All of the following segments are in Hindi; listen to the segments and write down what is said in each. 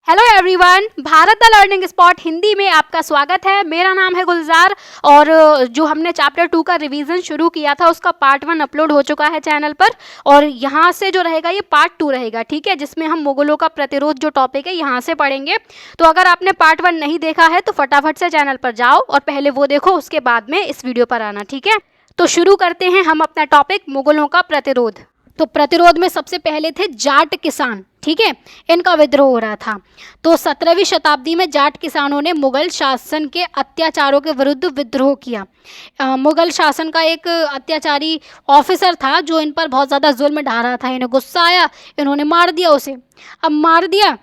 Hello everyone, Bharat the learning spot Hindi में आपका स्वागत है। मेरा नाम है गुलजार और जो हमने चैप्टर 2 का रिवीजन शुरू किया था उसका पार्ट 1 अपलोड हो चुका है चैनल पर और यहाँ से जो रहेगा ये पार्ट 2 रहेगा, ठीक है, जिसमें हम मुगलों का प्रतिरोध जो टॉपिक है यहाँ से पढ़ेंगे। तो अगर आपने पार्ट 1 नहीं देखा है तो फटाफट से चैनल पर जाओ और पहले वो देखो, उसके बाद में इस वीडियो पर आना, ठीक है। तो शुरू करते हैं हम अपना टॉपिक मुगलों का प्रतिरोध। तो प्रतिरोध में सबसे पहले थे जाट किसान, ठीक है, इनका विद्रोह हो रहा था। तो 17वीं शताब्दी में जाट किसानों ने मुगल शासन के अत्याचारों के विरुद्ध विद्रोह किया। मुगल शासन का एक अत्याचारी ऑफिसर था जो इन पर बहुत ज़्यादा जुल्म ढा रहा था। इन्हें गुस्सा आया, इन्होंने मार दिया उसे। अब मार दिया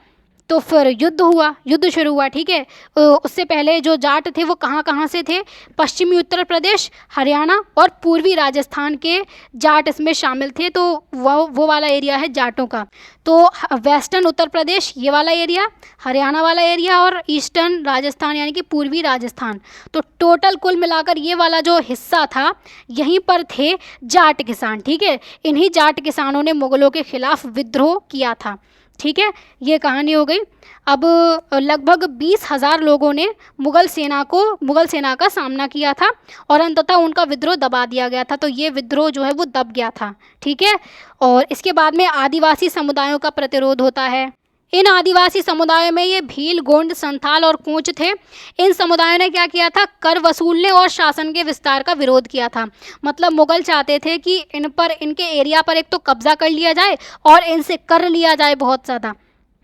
तो फिर युद्ध शुरू हुआ, ठीक है। उससे पहले जो जाट थे वो कहाँ कहाँ से थे? पश्चिमी उत्तर प्रदेश, हरियाणा और पूर्वी राजस्थान के जाट इसमें शामिल थे। तो वो वाला एरिया है जाटों का। तो वेस्टर्न उत्तर प्रदेश ये वाला एरिया, हरियाणा वाला एरिया और ईस्टर्न राजस्थान यानी कि पूर्वी राजस्थान। तो टोटल कुल मिलाकर ये वाला जो हिस्सा था यहीं पर थे जाट किसान, ठीक है। इन्हीं जाट किसानों ने मुगलों के खिलाफ विद्रोह किया था, ठीक है। ये कहानी हो गई। अब लगभग 20,000 लोगों ने मुगल सेना का सामना किया था और अंततः उनका विद्रोह दबा दिया गया था। तो ये विद्रोह जो है वो दब गया था, ठीक है। और इसके बाद में आदिवासी समुदायों का प्रतिरोध होता है। इन आदिवासी समुदायों में ये भील, गोंड, संथाल और कोंच थे। इन समुदायों ने क्या किया था? कर वसूलने और शासन के विस्तार का विरोध किया था। मतलब मुगल चाहते थे कि इनके एरिया पर एक तो कब्जा कर लिया जाए और इनसे कर लिया जाए बहुत ज़्यादा,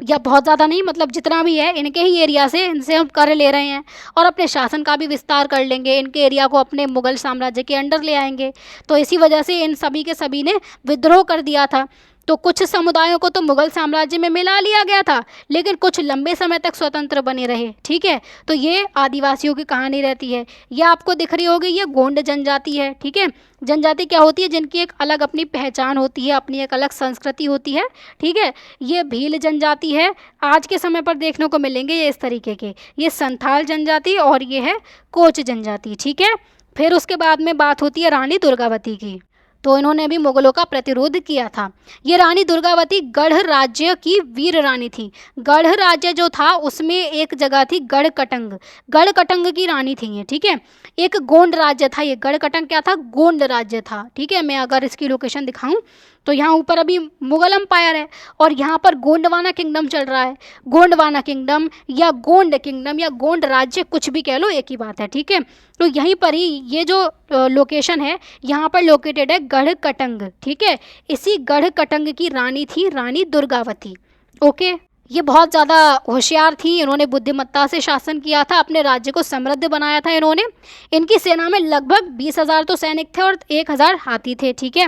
या बहुत ज़्यादा नहीं, मतलब जितना भी है इनके ही एरिया से इनसे हम कर ले रहे हैं और अपने शासन का भी विस्तार कर लेंगे, इनके एरिया को अपने मुगल साम्राज्य के अंडर ले आएंगे। तो इसी वजह से इन सभी के सभी ने विद्रोह कर दिया था। तो कुछ समुदायों को तो मुगल साम्राज्य में मिला लिया गया था, लेकिन कुछ लंबे समय तक स्वतंत्र बने रहे, ठीक है। तो ये आदिवासियों की कहानी रहती है। ये आपको दिख रही होगी, ये गोंड जनजाति है, ठीक है। जनजाति क्या होती है? जिनकी एक अलग अपनी पहचान होती है, अपनी एक अलग संस्कृति होती है, ठीक है। ये भील जनजाति है, आज के समय पर देखने को मिलेंगे ये इस तरीके के। ये संथाल जनजाति और ये है कोच जनजाति, ठीक है। फिर उसके बाद में बात होती है रानी दुर्गावती की। तो इन्होंने भी मुगलों का प्रतिरोध किया था। ये रानी दुर्गावती गढ़ राज्य की वीर रानी थी। गढ़ राज्य जो था उसमें एक जगह थी गढ़कटंग, गढ़कटंग की रानी थी ये, ठीक है। एक गोंड राज्य था ये, गढ़कटंग क्या था? गोंड राज्य था, ठीक है। मैं अगर इसकी लोकेशन दिखाऊं तो यहाँ ऊपर अभी मुगल एम्पायर है और यहाँ पर गोंडवाना किंगडम चल रहा है। गोंडवाना किंगडम या गोंड किंगडम या गोंड राज्य, कुछ भी कह लो, एक ही बात है, ठीक है। तो यहीं पर ही ये जो लोकेशन है यहाँ पर लोकेटेड है गढ़कटंग, ठीक है। इसी गढ़कटंग की रानी थी रानी दुर्गावती, ओके। ये बहुत ज़्यादा होशियार थी, इन्होंने बुद्धिमत्ता से शासन किया था, अपने राज्य को समृद्ध बनाया था इन्होंने। इनकी सेना में लगभग 20,000 तो सैनिक थे और 1,000 हाथी थे, ठीक है।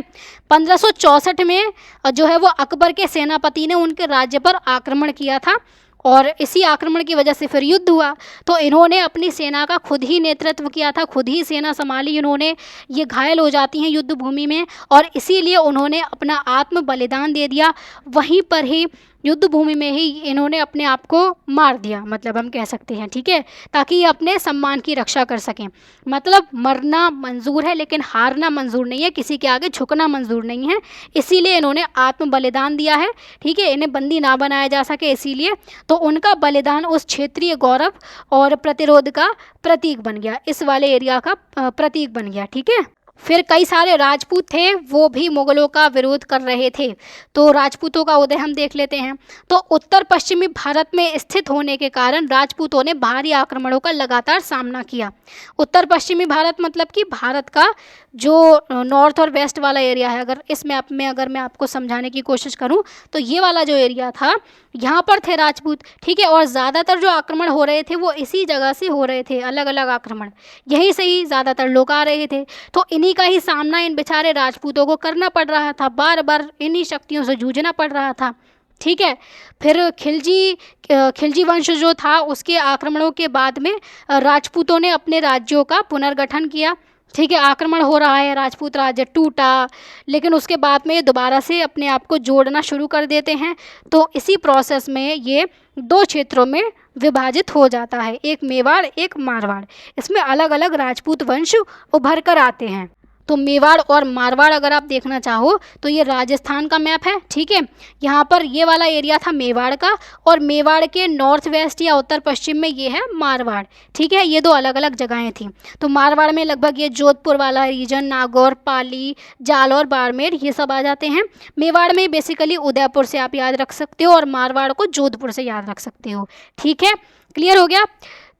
1564 में जो है वो अकबर के सेनापति ने उनके राज्य पर आक्रमण किया था और इसी आक्रमण की वजह से फिर युद्ध हुआ। तो इन्होंने अपनी सेना का खुद ही नेतृत्व किया था, खुद ही सेना संभाली इन्होंने। ये घायल हो जाती हैं युद्ध भूमि में और इसीलिए उन्होंने अपना आत्म बलिदान दे दिया। वहीं पर ही युद्ध भूमि में ही इन्होंने अपने आप को मार दिया, मतलब हम कह सकते हैं, ठीक है, ताकि ये अपने सम्मान की रक्षा कर सकें। मतलब मरना मंजूर है लेकिन हारना मंजूर नहीं है, किसी के आगे झुकना मंजूर नहीं है, इसीलिए इन्होंने आत्म बलिदान दिया है, ठीक है। इन्हें बंदी ना बनाया जा सके इसीलिए। तो उनका बलिदान उस क्षेत्रीय गौरव और प्रतिरोध का प्रतीक बन गया, इस वाले एरिया का प्रतीक बन गया, ठीक है। फिर कई सारे राजपूत थे, वो भी मुगलों का विरोध कर रहे थे। तो राजपूतों का उदय हम देख लेते हैं। तो उत्तर पश्चिमी भारत में स्थित होने के कारण राजपूतों ने भारी आक्रमणों का लगातार सामना किया। उत्तर पश्चिमी भारत मतलब कि भारत का जो नॉर्थ और वेस्ट वाला एरिया है, अगर इस मैप में अगर मैं आपको समझाने की कोशिश करूं तो ये वाला जो एरिया था यहाँ पर थे राजपूत, ठीक है। और ज़्यादातर जो आक्रमण हो रहे थे वो इसी जगह से हो रहे थे, अलग अलग आक्रमण यहीं से ही ज़्यादातर लोग आ रहे थे। तो इन्हीं का ही सामना इन बेचारे राजपूतों को करना पड़ रहा था, बार बार इन्हीं शक्तियों से जूझना पड़ रहा था, ठीक है। फिर खिलजी वंश जो था उसके आक्रमणों के बाद में राजपूतों ने अपने राज्यों का पुनर्गठन किया, ठीक है। आक्रमण हो रहा है, राजपूत राज्य टूटा, लेकिन उसके बाद में ये दोबारा से अपने आप को जोड़ना शुरू कर देते हैं। तो इसी प्रोसेस में ये 2 क्षेत्रों में विभाजित हो जाता है, एक मेवाड़ एक मारवाड़। इसमें अलग अलग राजपूत वंश उभर कर आते हैं। तो मेवाड़ और मारवाड़ अगर आप देखना चाहो तो ये राजस्थान का मैप है, ठीक है। यहाँ पर ये वाला एरिया था मेवाड़ का, और मेवाड़ के नॉर्थ वेस्ट या उत्तर पश्चिम में ये है मारवाड़, ठीक है। ये दो अलग अलग जगहें थी। तो मारवाड़ में लगभग ये जोधपुर वाला रीजन, नागौर, पाली, जालौर, बाड़मेर, ये सब आ जाते हैं। मेवाड़ में बेसिकली उदयपुर से आप याद रख सकते हो, और मारवाड़ को जोधपुर से याद रख सकते हो, ठीक है। क्लियर हो गया।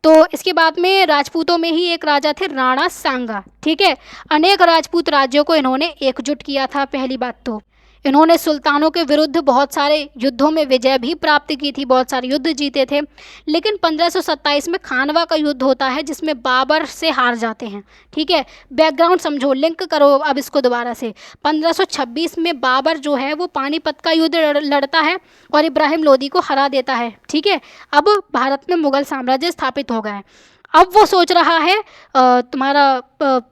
तो इसके बाद में राजपूतों में ही एक राजा थे राणा सांगा, ठीक है। अनेक राजपूत राज्यों को इन्होंने एकजुट किया था। पहली बात तो इन्होंने सुल्तानों के विरुद्ध बहुत सारे युद्धों में विजय भी प्राप्त की थी, बहुत सारे युद्ध जीते थे। लेकिन 1527 में खानवा का युद्ध होता है जिसमें बाबर से हार जाते हैं, ठीक है। बैकग्राउंड समझो, लिंक करो अब इसको दोबारा से। 1526 में बाबर जो है वो पानीपत का युद्ध लड़ता है और इब्राहिम लोदी को हरा देता है, ठीक है। अब भारत में मुगल साम्राज्य स्थापित हो गया है। अब वो सोच रहा है तुम्हारा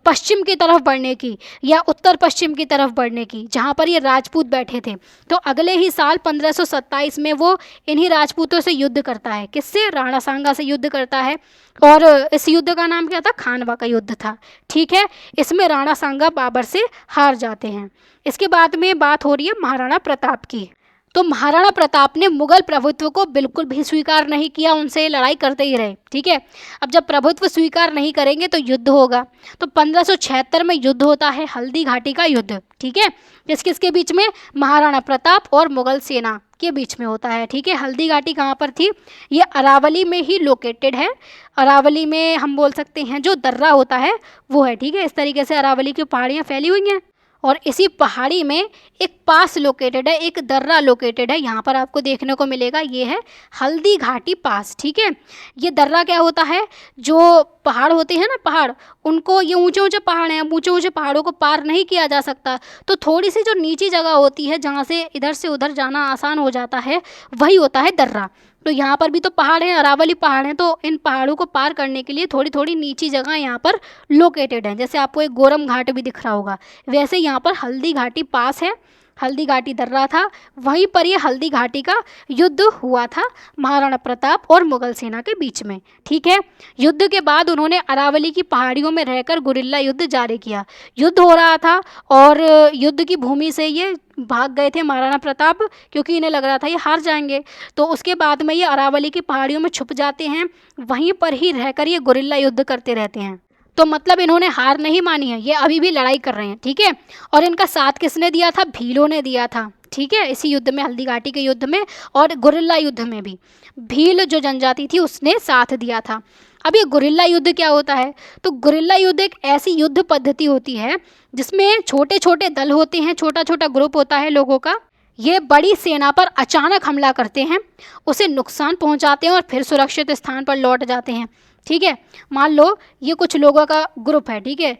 पश्चिम की तरफ बढ़ने की या उत्तर पश्चिम की तरफ बढ़ने की, जहाँ पर ये राजपूत बैठे थे। तो अगले ही साल 1527 में वो इन्हीं राजपूतों से युद्ध करता है। किससे? राणा सांगा से युद्ध करता है। और इस युद्ध का नाम क्या था? खानवा का युद्ध था, ठीक है। इसमें राणा सांगा बाबर से हार जाते हैं। इसके बाद में बात हो रही है महाराणा प्रताप की। तो महाराणा प्रताप ने मुगल प्रभुत्व को बिल्कुल भी स्वीकार नहीं किया, उनसे लड़ाई करते ही रहे, ठीक है। अब जब प्रभुत्व स्वीकार नहीं करेंगे तो युद्ध होगा। तो 1576 में युद्ध होता है, हल्दी घाटी का युद्ध, ठीक है। किसके बीच में? महाराणा प्रताप और मुगल सेना के बीच में होता है, ठीक है। हल्दी घाटी कहाँ पर थी? ये अरावली में ही लोकेटेड है। अरावली में हम बोल सकते हैं जो दर्रा होता है वो है, ठीक है। इस तरीके से अरावली की पहाड़ियाँ फैली हुई हैं, और इसी पहाड़ी में एक पास लोकेटेड है, एक दर्रा लोकेटेड है। यहाँ पर आपको देखने को मिलेगा, ये है हल्दी घाटी पास, ठीक है। ये दर्रा क्या होता है? जो पहाड़ होते हैं ना, पहाड़, उनको, ये ऊंचे ऊंचे पहाड़ हैं, ऊंचे ऊंचे पहाड़ों को पार नहीं किया जा सकता। तो थोड़ी सी जो नीची जगह होती है जहाँ से इधर से उधर जाना आसान हो जाता है, वही होता है दर्रा। तो यहाँ पर भी तो पहाड़ हैं, अरावली पहाड़ हैं। तो इन पहाड़ों को पार करने के लिए थोड़ी थोड़ी नीची जगह यहाँ पर लोकेटेड है। जैसे आपको एक गोरम घाट भी दिख रहा होगा, वैसे यहाँ पर हल्दी घाटी पास है, हल्दी घाटी दर्रा था, वहीं पर ये हल्दी घाटी का युद्ध हुआ था महाराणा प्रताप और मुगल सेना के बीच में, ठीक है। युद्ध के बाद उन्होंने अरावली की पहाड़ियों में रहकर गुरिल्ला युद्ध जारी किया। युद्ध हो रहा था और युद्ध की भूमि से ये भाग गए थे महाराणा प्रताप, क्योंकि इन्हें लग रहा था ये हार जाएंगे। तो उसके बाद में ये अरावली की पहाड़ियों में छुप जाते हैं, वहीं पर ही रहकर ये गुरिल्ला युद्ध करते रहते हैं। तो मतलब इन्होंने हार नहीं मानी है, ये अभी भी लड़ाई कर रहे हैं, ठीक है। और इनका साथ किसने दिया था? भीलों ने दिया था, ठीक है। इसी युद्ध में, हल्दी घाटी के युद्ध में और गुरिल्ला युद्ध में भी भील जो जनजाति थी उसने साथ दिया था। अब ये गुरिल्ला युद्ध क्या होता है? तो गुरिल्ला युद्ध एक ऐसी युद्ध पद्धति होती है जिसमें छोटे छोटे दल होते हैं, छोटा छोटा ग्रुप होता है लोगों का। ये बड़ी सेना पर अचानक हमला करते हैं, उसे नुकसान पहुंचाते हैं और फिर सुरक्षित स्थान पर लौट जाते हैं, ठीक है। मान लो ये कुछ लोगों का ग्रुप है, ठीक है,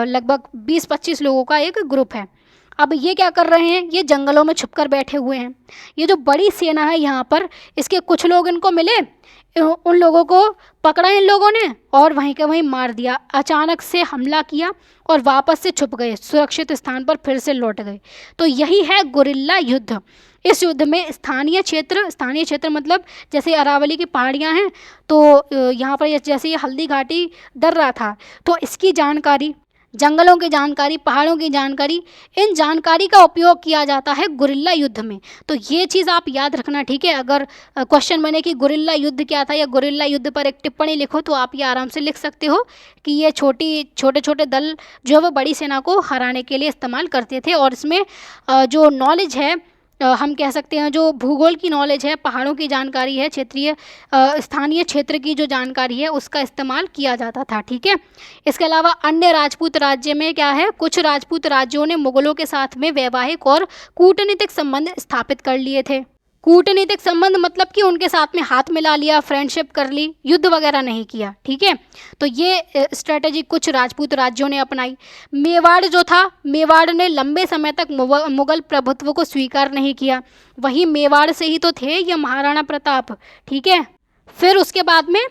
लगभग 20-25 लोगों का एक ग्रुप है। अब ये क्या कर रहे हैं? ये जंगलों में छुपकर बैठे हुए हैं। ये जो बड़ी सेना है यहाँ पर, इसके कुछ लोग इनको मिले, उन लोगों को पकड़ा इन लोगों ने और वहीं के वहीं मार दिया। अचानक से हमला किया और वापस से छुप गए, सुरक्षित स्थान पर फिर से लौट गए। तो यही है गुरिल्ला युद्ध। इस युद्ध में स्थानीय क्षेत्र मतलब जैसे अरावली की पहाड़ियाँ हैं, तो यहाँ पर जैसे ये हल्दी घाटी दर्रा था, तो इसकी जानकारी, जंगलों की जानकारी, पहाड़ों की जानकारी, इन जानकारी का उपयोग किया जाता है गुरिल्ला युद्ध में। तो ये चीज़ आप याद रखना, ठीक है। अगर क्वेश्चन बने कि गुरिल्ला युद्ध क्या था या गुरिल्ला युद्ध पर एक टिप्पणी लिखो, तो आप ये आराम से लिख सकते हो कि ये छोटे छोटे दल जो है वो बड़ी सेना को हराने के लिए इस्तेमाल करते थे। और इसमें जो नॉलेज है, हम कह सकते हैं जो भूगोल की नॉलेज है, पहाड़ों की जानकारी है, क्षेत्रीय स्थानीय क्षेत्र की जो जानकारी है, उसका इस्तेमाल किया जाता था, ठीक है। इसके अलावा अन्य राजपूत राज्य में क्या है, कुछ राजपूत राज्यों ने मुगलों के साथ में वैवाहिक और कूटनीतिक संबंध स्थापित कर लिए थे। कूटनीतिक संबंध मतलब कि उनके साथ में हाथ मिला लिया, फ्रेंडशिप कर ली, युद्ध वगैरह नहीं किया, ठीक है। तो ये स्ट्रेटेजी कुछ राजपूत राज्यों ने अपनाई। मेवाड़ जो था, मेवाड़ ने लंबे समय तक मुगल प्रभुत्व को स्वीकार नहीं किया। वही मेवाड़ से ही तो थे ये महाराणा प्रताप, ठीक है। फिर उसके बाद में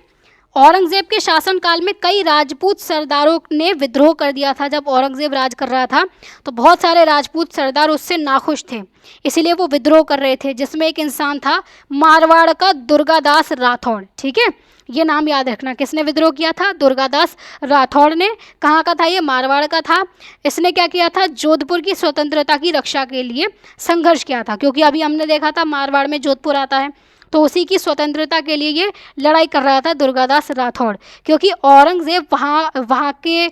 औरंगजेब के शासनकाल में कई राजपूत सरदारों ने विद्रोह कर दिया था। जब औरंगजेब राज कर रहा था तो बहुत सारे राजपूत सरदार उससे नाखुश थे, इसीलिए वो विद्रोह कर रहे थे, जिसमें एक इंसान था मारवाड़ का दुर्गादास राठौड़। ठीक है, ये नाम याद रखना। किसने विद्रोह किया था? दुर्गादास राठौड़ ने। कहाँ का था ये? मारवाड़ का था। इसने क्या किया था? जोधपुर की स्वतंत्रता की रक्षा के लिए संघर्ष किया था, क्योंकि अभी हमने देखा था मारवाड़ में जोधपुर आता है, तो उसी की स्वतंत्रता के लिए ये लड़ाई कर रहा था दुर्गादास राठौड़। क्योंकि औरंगजेब वहाँ के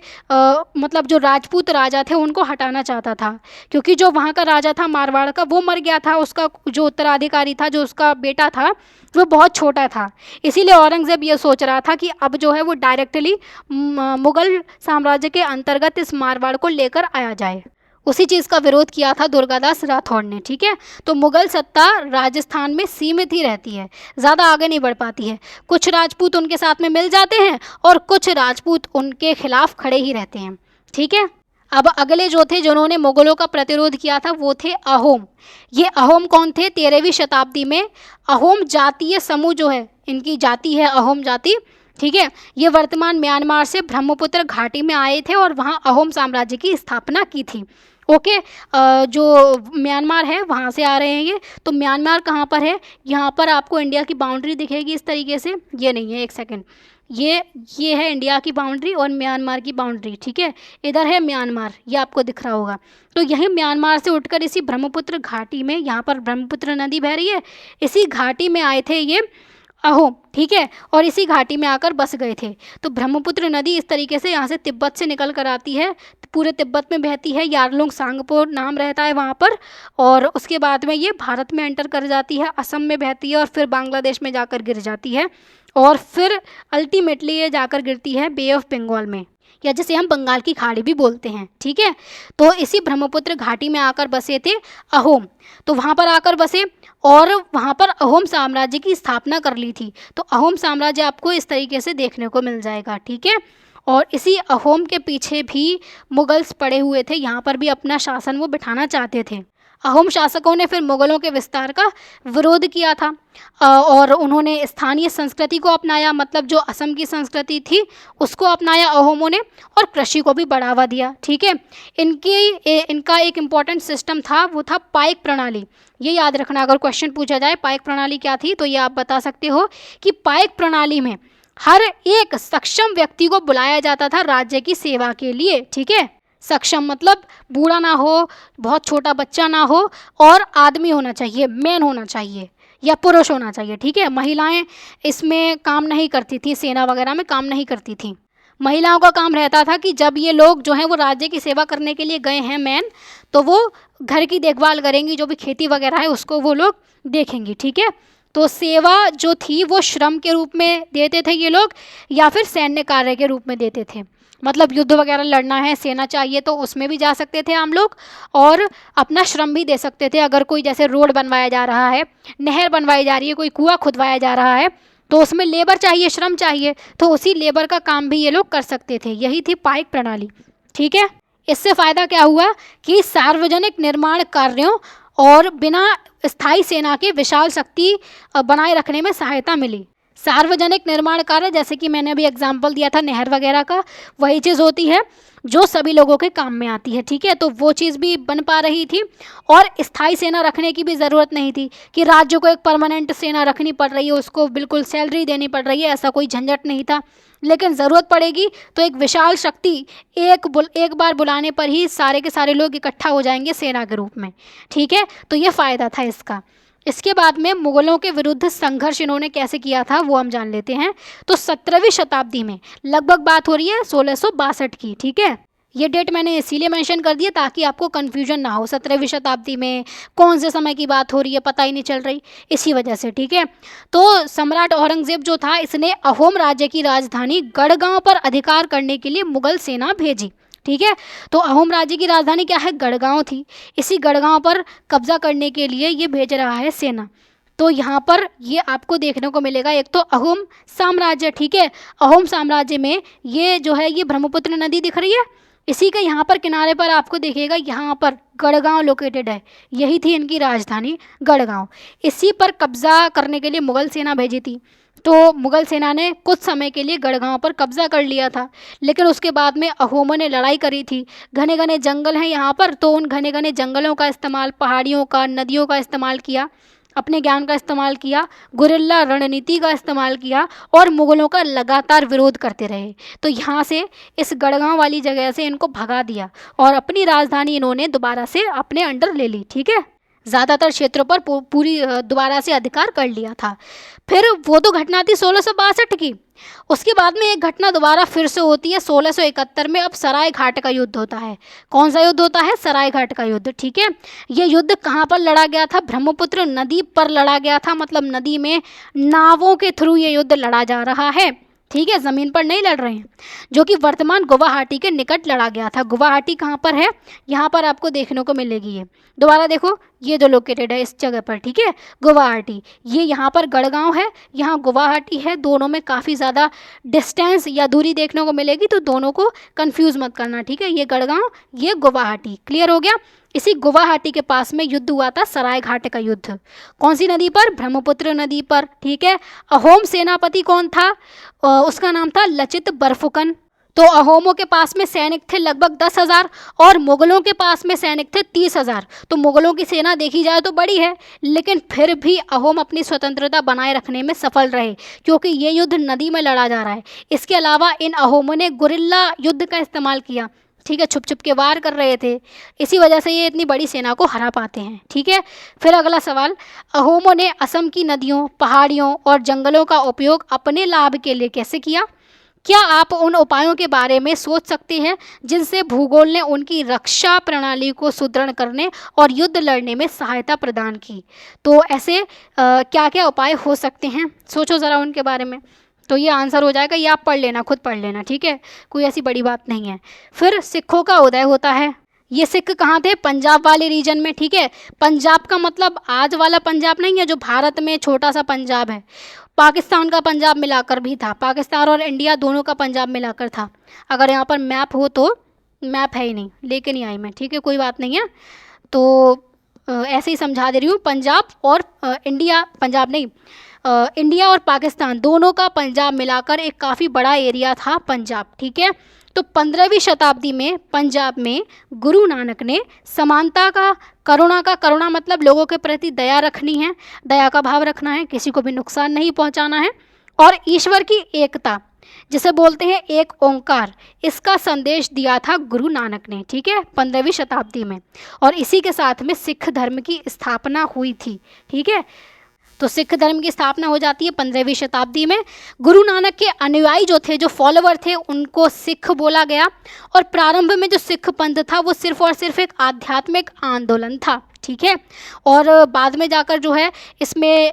मतलब जो राजपूत राजा थे उनको हटाना चाहता था, क्योंकि जो वहाँ का राजा था मारवाड़ का वो मर गया था, उसका जो उत्तराधिकारी था, जो उसका बेटा था, वो बहुत छोटा था। इसीलिए औरंगजेब ये सोच रहा था कि अब जो है वो डायरेक्टली मुग़ल साम्राज्य के अंतर्गत इस मारवाड़ को लेकर आया जाए। उसी चीज़ का विरोध किया था दुर्गादास राठौड़ ने। ठीक है, तो मुग़ल सत्ता राजस्थान में सीमित ही रहती है, ज़्यादा आगे नहीं बढ़ पाती है। कुछ राजपूत उनके साथ में मिल जाते हैं और कुछ राजपूत उनके खिलाफ खड़े ही रहते हैं। ठीक है, अब अगले जो थे जिन्होंने मुग़लों का प्रतिरोध किया था वो थे अहोम। ये अहोम कौन थे? 13वीं शताब्दी में अहोम जातीय समूह जो है, इनकी जाति है अहोम जाति। ठीक है, ये वर्तमान म्यांमार से ब्रह्मपुत्र घाटी में आए थे और वहाँ अहोम साम्राज्य की स्थापना की थी। ओके, जो म्यांमार है वहाँ से आ रहे हैं ये। तो म्यांमार कहाँ पर है? यहाँ पर आपको इंडिया की बाउंड्री दिखेगी इस तरीके से। ये नहीं है, एक सेकंड, ये है इंडिया की बाउंड्री और म्यांमार की बाउंड्री। ठीक है, इधर है म्यांमार, ये आपको दिख रहा होगा। तो यही म्यांमार से उठकर इसी ब्रह्मपुत्र घाटी में, यहाँ पर ब्रह्मपुत्र नदी बह रही है, इसी घाटी में आए थे ये अहोम। ठीक है, और इसी घाटी में आकर बस गए थे। तो ब्रह्मपुत्र नदी इस तरीके से यहाँ से तिब्बत से निकल कर आती है, पूरे तिब्बत में बहती है, यारलुंग सांगपो नाम रहता है वहाँ पर, और उसके बाद में ये भारत में एंटर कर जाती है, असम में बहती है और फिर बांग्लादेश में जाकर गिर जाती है, और फिर अल्टीमेटली ये जाकर गिरती है बे ऑफ बंगाल में, या जिसे हम बंगाल की खाड़ी भी बोलते हैं। ठीक है, तो इसी ब्रह्मपुत्र घाटी में आकर बसे थे अहोम। तो वहाँ पर आकर बसे और वहाँ पर अहोम साम्राज्य की स्थापना कर ली थी। तो अहोम साम्राज्य आपको इस तरीके से देखने को मिल जाएगा। ठीक है, और इसी अहोम के पीछे भी मुगल्स पड़े हुए थे, यहाँ पर भी अपना शासन वो बिठाना चाहते थे। अहोम शासकों ने फिर मुग़लों के विस्तार का विरोध किया था और उन्होंने स्थानीय संस्कृति को अपनाया, मतलब जो असम की संस्कृति थी उसको अपनाया अहोमों ने, और कृषि को भी बढ़ावा दिया। ठीक है, इनका एक इम्पॉर्टेंट सिस्टम था, वो था पाइक प्रणाली। ये याद रखना, अगर क्वेश्चन पूछा जाए पाइक प्रणाली क्या थी तो ये आप बता सकते हो कि पाइक प्रणाली में हर एक सक्षम व्यक्ति को बुलाया जाता था राज्य की सेवा के लिए। ठीक है, सक्षम मतलब बूढ़ा ना हो, बहुत छोटा बच्चा ना हो, और आदमी होना चाहिए, मैन होना चाहिए या पुरुष होना चाहिए। ठीक है, महिलाएं इसमें काम नहीं करती थी, सेना वगैरह में काम नहीं करती थी। महिलाओं का काम रहता था कि जब ये लोग जो हैं वो राज्य की सेवा करने के लिए गए हैं मैन, तो वो घर की देखभाल करेंगी, जो भी खेती वगैरह है उसको वो लोग देखेंगी। ठीक है, तो सेवा जो थी वो श्रम के रूप में देते थे ये लोग, या फिर सैन्य कार्य के रूप में देते थे। मतलब युद्ध वगैरह लड़ना है, सेना चाहिए, तो उसमें भी जा सकते थे हम लोग, और अपना श्रम भी दे सकते थे। अगर कोई जैसे रोड बनवाया जा रहा है, नहर बनवाई जा रही है, कोई कुआं खुदवाया जा रहा है, तो उसमें लेबर चाहिए, श्रम चाहिए, तो उसी लेबर का काम भी ये लोग कर सकते थे। यही थी पाइक प्रणाली। ठीक है, इससे फ़ायदा क्या हुआ कि सार्वजनिक निर्माण कार्यों और बिना स्थायी सेना के विशाल शक्ति बनाए रखने में सहायता मिली। सार्वजनिक निर्माण कार्य, जैसे कि मैंने अभी एग्जाम्पल दिया था नहर वगैरह का, वही चीज़ होती है जो सभी लोगों के काम में आती है। ठीक है, तो वो चीज़ भी बन पा रही थी, और स्थायी सेना रखने की भी ज़रूरत नहीं थी कि राज्य को एक परमानेंट सेना रखनी पड़ रही है, उसको बिल्कुल सैलरी देनी पड़ रही है, ऐसा कोई झंझट नहीं था। लेकिन ज़रूरत पड़ेगी तो एक विशाल शक्ति एक बार बुलाने पर ही सारे के सारे लोग इकट्ठा हो जाएंगे सेना के रूप में। ठीक है, तो ये फ़ायदा था इसका। इसके बाद में मुग़लों के विरुद्ध संघर्ष इन्होंने कैसे किया था वो हम जान लेते हैं। तो 17वीं शताब्दी में, लगभग बात हो रही है 1662 की। ठीक है, ये डेट मैंने इसीलिए मेंशन कर दिया ताकि आपको कन्फ्यूजन ना हो, 17वीं शताब्दी में कौन से समय की बात हो रही है पता ही नहीं चल रही, इसी वजह से। ठीक है, तो सम्राट औरंगजेब जो था इसने अहोम राज्य की राजधानी गढ़गांव पर अधिकार करने के लिए मुग़ल सेना भेजी। ठीक है, तो अहोम राज्य की राजधानी क्या है? गढ़गांव थी। इसी गढ़गांव पर कब्जा करने के लिए ये भेज रहा है सेना। तो यहाँ पर ये आपको देखने को मिलेगा, एक तो अहोम साम्राज्य। ठीक है, अहोम साम्राज्य में ये जो है ये ब्रह्मपुत्र नदी दिख रही है, इसी के यहाँ पर किनारे पर आपको देखिएगा यहाँ पर गढ़गांव लोकेटेड है, यही थी इनकी राजधानी गढ़गांव। इसी पर कब्जा करने के लिए मुग़ल सेना भेजी थी। तो मुगल सेना ने कुछ समय के लिए गढ़गांव पर कब्जा कर लिया था, लेकिन उसके बाद में अहोमों ने लड़ाई करी थी। घने घने जंगल हैं यहाँ पर, तो उन घने घने जंगलों का इस्तेमाल, पहाड़ियों का, नदियों का इस्तेमाल किया, अपने ज्ञान का इस्तेमाल किया, गुरिल्ला रणनीति का इस्तेमाल किया और मुगलों का लगातार विरोध करते रहे। तो यहाँ से, इस गढ़गांव वाली जगह से इनको भगा दिया और अपनी राजधानी इन्होंने दोबारा से अपने अंडर ले ली। ठीक है, ज़्यादातर क्षेत्रों पर पूरी दोबारा से अधिकार कर लिया था। फिर वो तो घटना थी 1662 की। उसके बाद में एक घटना दोबारा फिर से होती है 1671 में। अब सराय घाट का युद्ध होता है। कौन सा युद्ध होता है? सराय घाट का युद्ध। ठीक है, ये युद्ध कहाँ पर लड़ा गया था? ब्रह्मपुत्र नदी पर लड़ा गया था, मतलब नदी में नावों के थ्रू ये युद्ध लड़ा जा रहा है। ठीक है, ज़मीन पर नहीं लड़ रहे हैं, जो कि वर्तमान गुवाहाटी के निकट लड़ा गया था। गुवाहाटी कहाँ पर है? यहाँ पर आपको देखने को मिलेगी। ये दोबारा देखो, ये जो लोकेटेड है इस जगह पर। ठीक है, गुवाहाटी, ये यहाँ पर गढ़गांव है, यहाँ गुवाहाटी है। दोनों में काफ़ी ज़्यादा डिस्टेंस या दूरी देखने को मिलेगी, तो दोनों को कंफ्यूज मत करना। ठीक है, ये गढ़गांव, ये गुवाहाटी। क्लियर हो गया? इसी गुवाहाटी के पास में युद्ध हुआ था, सराय घाट का युद्ध। कौन सी नदी पर? ब्रह्मपुत्र नदी पर। ठीक है, अहोम सेनापति कौन था? उसका नाम था लचित बरफुकन। तो अहोमों के पास में सैनिक थे लगभग 10,000 और मुगलों के पास में सैनिक थे 30,000। तो मुगलों की सेना देखी जाए तो बड़ी है, लेकिन फिर भी अहोम अपनी स्वतंत्रता बनाए रखने में सफल रहे, क्योंकि ये युद्ध नदी में लड़ा जा रहा है। इसके अलावा इन अहोमों ने गुरिल्ला युद्ध का इस्तेमाल किया। ठीक है, छुप छुप के वार कर रहे थे, इसी वजह से ये इतनी बड़ी सेना को हरा पाते हैं। ठीक है, फिर अगला सवाल, अहोमों ने असम की नदियों, पहाड़ियों और जंगलों का उपयोग अपने लाभ के लिए कैसे किया? क्या आप उन उपायों के बारे में सोच सकते हैं जिनसे भूगोल ने उनकी रक्षा प्रणाली को सुदृढ़ करने और युद्ध लड़ने में सहायता प्रदान की? तो ऐसे क्या क्या उपाय हो सकते हैं, सोचो ज़रा उनके बारे में। तो ये आंसर हो जाएगा, ये आप पढ़ लेना, खुद पढ़ लेना। ठीक है, कोई ऐसी बड़ी बात नहीं है। फिर सिखों का उदय होता है। ये सिख कहाँ थे? पंजाब वाले रीजन में। ठीक है, पंजाब का मतलब आज वाला पंजाब नहीं है जो भारत में छोटा सा पंजाब है, पाकिस्तान का पंजाब मिलाकर भी था। पाकिस्तान और इंडिया दोनों का पंजाब मिलाकर था। अगर यहाँ पर मैप हो तो, मैप है ही नहीं, लेके नहीं आई मैं। ठीक है, कोई बात नहीं है, तो ऐसे ही समझा दे रही हूँ। पंजाब और इंडिया, पंजाब नहीं, इंडिया और पाकिस्तान दोनों का पंजाब मिलाकर एक काफ़ी बड़ा एरिया था पंजाब। ठीक है, तो 15वीं शताब्दी में पंजाब में गुरु नानक ने समानता का, करुणा मतलब लोगों के प्रति दया रखनी है, दया का भाव रखना है, किसी को भी नुकसान नहीं पहुंचाना है, और ईश्वर की एकता, जिसे बोलते हैं एक ओंकार, इसका संदेश दिया था गुरु नानक ने। ठीक है, 15वीं शताब्दी में, और इसी के साथ में सिख धर्म की स्थापना हुई थी। ठीक है, तो सिख धर्म की स्थापना हो जाती है 15वीं शताब्दी में। गुरु नानक के अनुयायी जो थे, जो फॉलोवर थे, उनको सिख बोला गया। और प्रारंभ में जो सिख पंथ था वो सिर्फ और सिर्फ एक आध्यात्मिक आंदोलन था। ठीक है, और बाद में जाकर जो है इसमें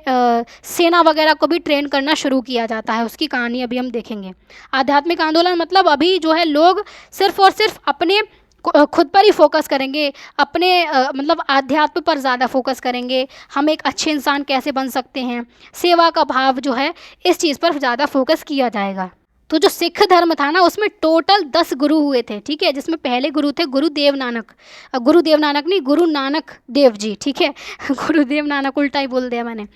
सेना वगैरह को भी ट्रेन करना शुरू किया जाता है, उसकी कहानी अभी हम देखेंगे। आध्यात्मिक आंदोलन मतलब अभी जो है लोग सिर्फ और सिर्फ अपने खुद पर ही फोकस करेंगे, अपने मतलब आध्यात्म पर ज़्यादा फोकस करेंगे, हम एक अच्छे इंसान कैसे बन सकते हैं, सेवा का भाव जो है इस चीज़ पर ज़्यादा फोकस किया जाएगा। तो जो सिख धर्म था ना, उसमें टोटल 10 गुरु हुए थे। ठीक है, जिसमें पहले गुरु थे गुरुदेव नानक, गुरुदेव नानक नहीं, गुरु नानक देव जी। ठीक है, गुरुदेव नानक उल्टा ही बोल दिया मैंने।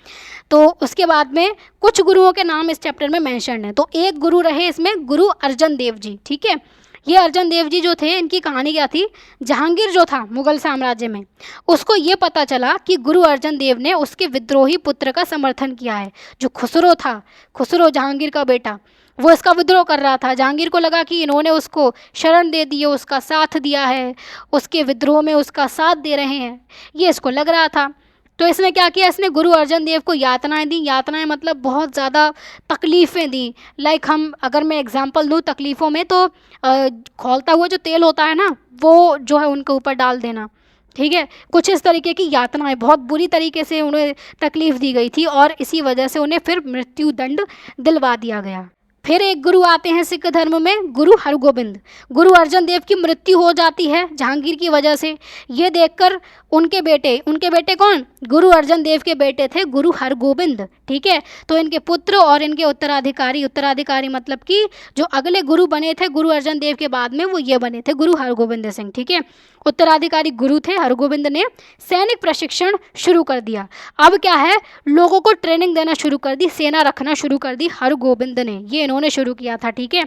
तो उसके बाद में कुछ गुरुओं के नाम इस चैप्टर में मेंशन है। तो एक गुरु रहे इसमें गुरु अर्जन देव जी। ठीक है, ये अर्जन देव जी जो थे, इनकी कहानी क्या थी? जहांगीर जो था मुगल साम्राज्य में, उसको ये पता चला कि गुरु अर्जन देव ने उसके विद्रोही पुत्र का समर्थन किया है, जो खुसरो था, खुसरो जहांगीर का बेटा, वो इसका विद्रोह कर रहा था। जहांगीर को लगा कि इन्होंने उसको शरण दे दी है, उसका साथ दिया है, उसके विद्रोह में उसका साथ दे रहे हैं, ये इसको लग रहा था। तो इसने क्या किया? इसने गुरु अर्जन देव को यातनाएं दी। यातनाएं मतलब बहुत ज़्यादा तकलीफ़ें दी। लाइक हम, अगर मैं एग्जांपल दूँ तकलीफ़ों में, तो खौलता हुआ जो तेल होता है ना, वो जो है उनके ऊपर डाल देना। ठीक है, कुछ इस तरीके की यातनाएं, बहुत बुरी तरीके से उन्हें तकलीफ़ दी गई थी, और इसी वजह से उन्हें फिर मृत्यु दंड दिलवा दिया गया। फिर एक गुरु आते हैं सिख धर्म में, गुरु हरगोबिंद। गुरु अर्जन देव की मृत्यु हो जाती है जहांगीर की वजह से। ये देखकर उनके बेटे कौन? गुरु अर्जन देव के बेटे थे गुरु हरगोबिंद। ठीक है, तो इनके पुत्र और इनके उत्तराधिकारी मतलब कि जो अगले गुरु बने थे गुरु अर्जन देव के बाद में, वो ये बने थे गुरु हरगोबिंद सिंह। ठीक है, उत्तराधिकारी गुरु थे हरगोविंद ने सैनिक प्रशिक्षण शुरू कर दिया। अब क्या है, लोगों को ट्रेनिंग देना शुरू कर दी, सेना रखना शुरू कर दी हरगोविंद ने, ये इन्होंने शुरू किया था। ठीक है,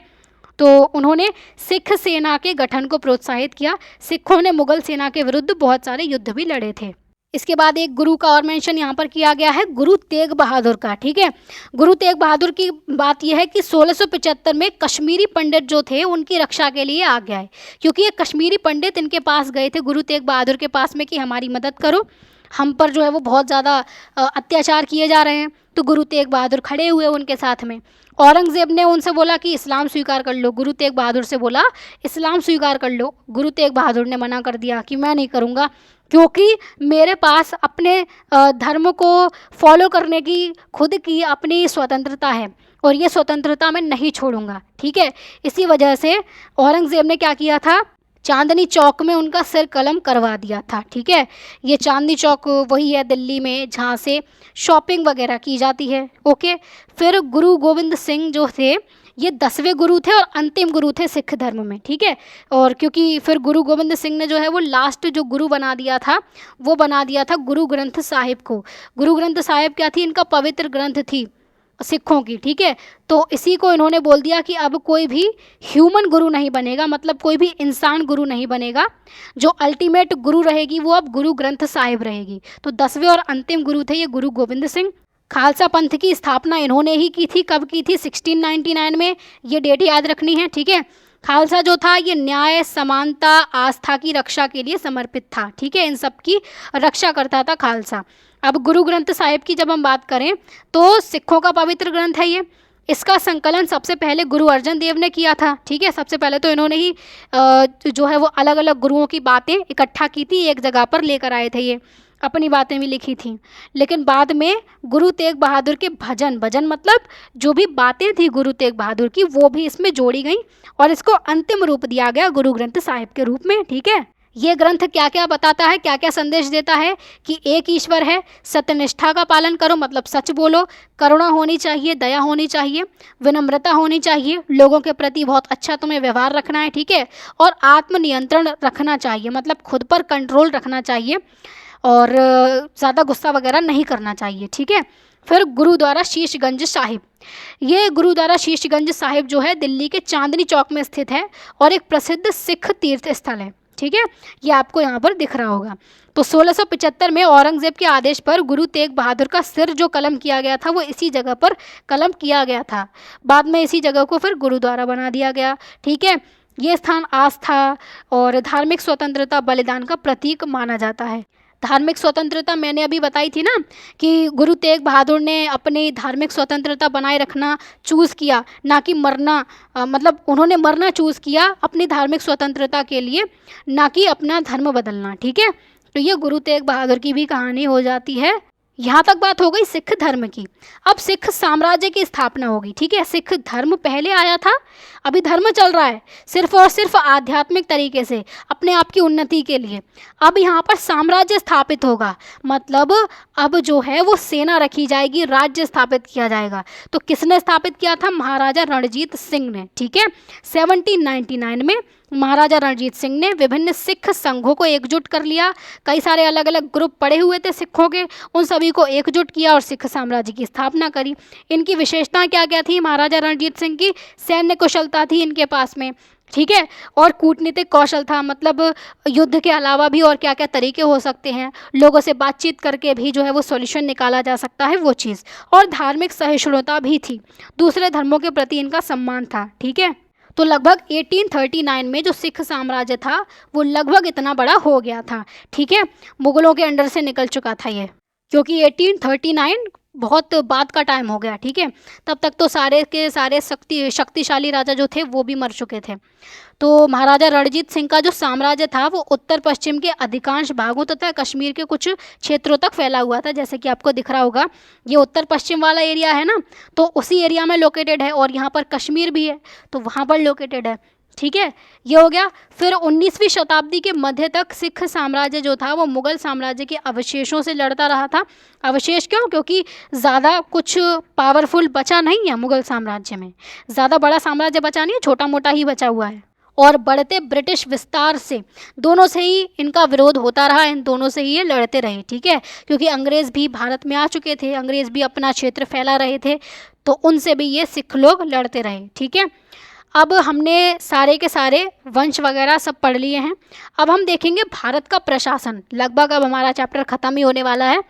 तो उन्होंने सिख सेना के गठन को प्रोत्साहित किया। सिखों ने मुगल सेना के विरुद्ध बहुत सारे युद्ध भी लड़े थे। इसके बाद एक गुरु का और मेंशन यहाँ पर किया गया है, गुरु तेग बहादुर का। ठीक है, गुरु तेग बहादुर की बात यह है कि 1675 में कश्मीरी पंडित जो थे उनकी रक्षा के लिए आ गया है, क्योंकि ये कश्मीरी पंडित इनके पास गए थे गुरु तेग बहादुर के पास में कि हमारी मदद करो, हम पर जो है वो बहुत ज़्यादा अत्याचार किए जा रहे हैं। तो गुरु तेग बहादुर खड़े हुए उनके साथ में। औरंगज़ेब ने उनसे बोला कि इस्लाम स्वीकार कर लो, गुरु तेग बहादुर से बोला इस्लाम स्वीकार कर लो। गुरु तेग बहादुर ने मना कर दिया कि मैं नहीं करूँगा, क्योंकि मेरे पास अपने धर्म को फॉलो करने की खुद की अपनी स्वतंत्रता है और ये स्वतंत्रता मैं नहीं छोड़ूंगा। ठीक है, इसी वजह से औरंगज़ेब ने क्या किया था, चांदनी चौक में उनका सिर कलम करवा दिया था। ठीक है, ये चांदनी चौक वही है दिल्ली में जहाँ से शॉपिंग वगैरह की जाती है। ओके, फिर गुरु गोविंद सिंह जो थे ये 10वें गुरु थे और अंतिम गुरु थे सिख धर्म में। ठीक है, और क्योंकि फिर गुरु गोविंद सिंह ने जो है वो लास्ट जो गुरु बना दिया था, वो बना दिया था गुरु ग्रंथ साहिब को। गुरु ग्रंथ साहिब क्या थी, इनका पवित्र ग्रंथ थी सिखों की। ठीक है, तो इसी को इन्होंने बोल दिया कि अब कोई भी ह्यूमन गुरु नहीं बनेगा, मतलब कोई भी इंसान गुरु नहीं बनेगा, जो अल्टीमेट गुरु रहेगी वो अब गुरु ग्रंथ साहिब रहेगी। तो 10वें और अंतिम गुरु थे ये गुरु गोविंद सिंह। खालसा पंथ की स्थापना इन्होंने ही की थी। कब की थी, 1699 में, ये डेट याद रखनी है। ठीक है, खालसा जो था ये न्याय, समानता, आस्था की रक्षा के लिए समर्पित था। ठीक है, इन सब की रक्षा करता था खालसा। अब गुरु ग्रंथ साहिब की जब हम बात करें तो सिखों का पवित्र ग्रंथ है ये। इसका संकलन सबसे पहले गुरु अर्जन देव ने किया था। ठीक है, सबसे पहले तो इन्होंने ही जो है वो अलग अलग गुरुओं की बातें इकट्ठा की थी, एक जगह पर लेकर आए थे, ये अपनी बातें भी लिखी थी। लेकिन बाद में गुरु तेग बहादुर के भजन मतलब जो भी बातें थी गुरु तेग बहादुर की वो भी इसमें जोड़ी गई और इसको अंतिम रूप दिया गया गुरु ग्रंथ साहिब के रूप में। ठीक है, ये ग्रंथ क्या क्या बताता है, क्या क्या संदेश देता है कि एक ईश्वर है, सत्यनिष्ठा का पालन करो मतलब सच बोलो, करुणा होनी चाहिए, दया होनी चाहिए, विनम्रता होनी चाहिए, लोगों के प्रति बहुत अच्छा तुम्हें व्यवहार रखना है। ठीक है, और आत्मनियंत्रण रखना चाहिए मतलब खुद पर कंट्रोल रखना चाहिए और ज़्यादा गुस्सा वगैरह नहीं करना चाहिए। ठीक है, फिर गुरुद्वारा शीशगंज साहिब, ये गुरुद्वारा शीशगंज साहिब जो है दिल्ली के चांदनी चौक में स्थित है और एक प्रसिद्ध सिख तीर्थ स्थल है। ठीक है, ये आपको यहाँ पर दिख रहा होगा। तो 1675 में औरंगज़ेब के आदेश पर गुरु तेग बहादुर का सिर जो कलम किया गया था वो इसी जगह पर कलम किया गया था। बाद में इसी जगह को फिर गुरुद्वारा बना दिया गया। ठीक है, ये स्थान आस्था और धार्मिक स्वतंत्रता बलिदान का प्रतीक माना जाता है। धार्मिक स्वतंत्रता मैंने अभी बताई थी ना कि गुरु तेग बहादुर ने अपनी धार्मिक स्वतंत्रता बनाए रखना चूज़ किया, ना कि मरना, मतलब उन्होंने मरना चूज़ किया अपनी धार्मिक स्वतंत्रता के लिए, ना कि अपना धर्म बदलना। ठीक है, तो ये गुरु तेग बहादुर की भी कहानी हो जाती है। यहाँ तक बात हो गई सिख धर्म की। अब सिख साम्राज्य की स्थापना होगी। ठीक है, सिख धर्म पहले आया था, अभी धर्म चल रहा है सिर्फ और सिर्फ आध्यात्मिक तरीके से अपने आप की उन्नति के लिए। अब यहाँ पर साम्राज्य स्थापित होगा, मतलब अब जो है वो सेना रखी जाएगी, राज्य स्थापित किया जाएगा। तो किसने स्थापित किया था, महाराजा रणजीत सिंह ने। ठीक है, 1799 में महाराजा रणजीत सिंह ने विभिन्न सिख संघों को एकजुट कर लिया। कई सारे अलग अलग ग्रुप पड़े हुए थे सिखों के, उन सभी को एकजुट किया और सिख साम्राज्य की स्थापना करी। इनकी विशेषता क्या क्या थी महाराजा रणजीत सिंह की, सैन्य कुशलता थी इनके पास में। ठीक है, और कूटनीतिक कौशल था, मतलब युद्ध के अलावा भी और क्या क्या तरीके हो सकते हैं, लोगों से बातचीत करके भी जो है वो सॉल्यूशन निकाला जा सकता है वो चीज़। और धार्मिक सहिष्णुता भी थी, दूसरे धर्मों के प्रति इनका सम्मान था। ठीक है, तो लगभग 1839 में जो सिख साम्राज्य था वो लगभग इतना बड़ा हो गया था। ठीक है, मुगलों के अंडर से निकल चुका था ये, क्योंकि 1839 बहुत बाद का टाइम हो गया। ठीक है, तब तक तो सारे के सारे शक्तिशाली राजा जो थे वो भी मर चुके थे। तो महाराजा रणजीत सिंह का जो साम्राज्य था वो उत्तर पश्चिम के अधिकांश भागों तथा कश्मीर के कुछ क्षेत्रों तक फैला हुआ था। जैसे कि आपको दिख रहा होगा ये उत्तर पश्चिम वाला एरिया है ना, तो उसी एरिया में लोकेटेड है और यहाँ पर कश्मीर भी है तो वहाँ पर लोकेटेड है। ठीक है, ये हो गया। फिर 19वीं शताब्दी के मध्य तक सिख साम्राज्य जो था वो मुगल साम्राज्य के अवशेषों से लड़ता रहा था। अवशेष क्यों, क्योंकि ज़्यादा कुछ पावरफुल बचा नहीं है मुगल साम्राज्य में, ज़्यादा बड़ा साम्राज्य बचा नहीं है, छोटा मोटा ही बचा हुआ है। और बढ़ते ब्रिटिश विस्तार से, दोनों से ही इनका विरोध होता रहा, इन दोनों से ही ये लड़ते रहे। ठीक है, क्योंकि अंग्रेज़ भी भारत में आ चुके थे, अंग्रेज़ भी अपना क्षेत्र फैला रहे थे, तो उनसे भी ये सिख लोग लड़ते रहे। ठीक है, अब हमने सारे के सारे वंश वगैरह सब पढ़ लिए हैं। अब हम देखेंगे भारत का प्रशासन, लगभग अब हमारा चैप्टर ख़त्म ही होने वाला है।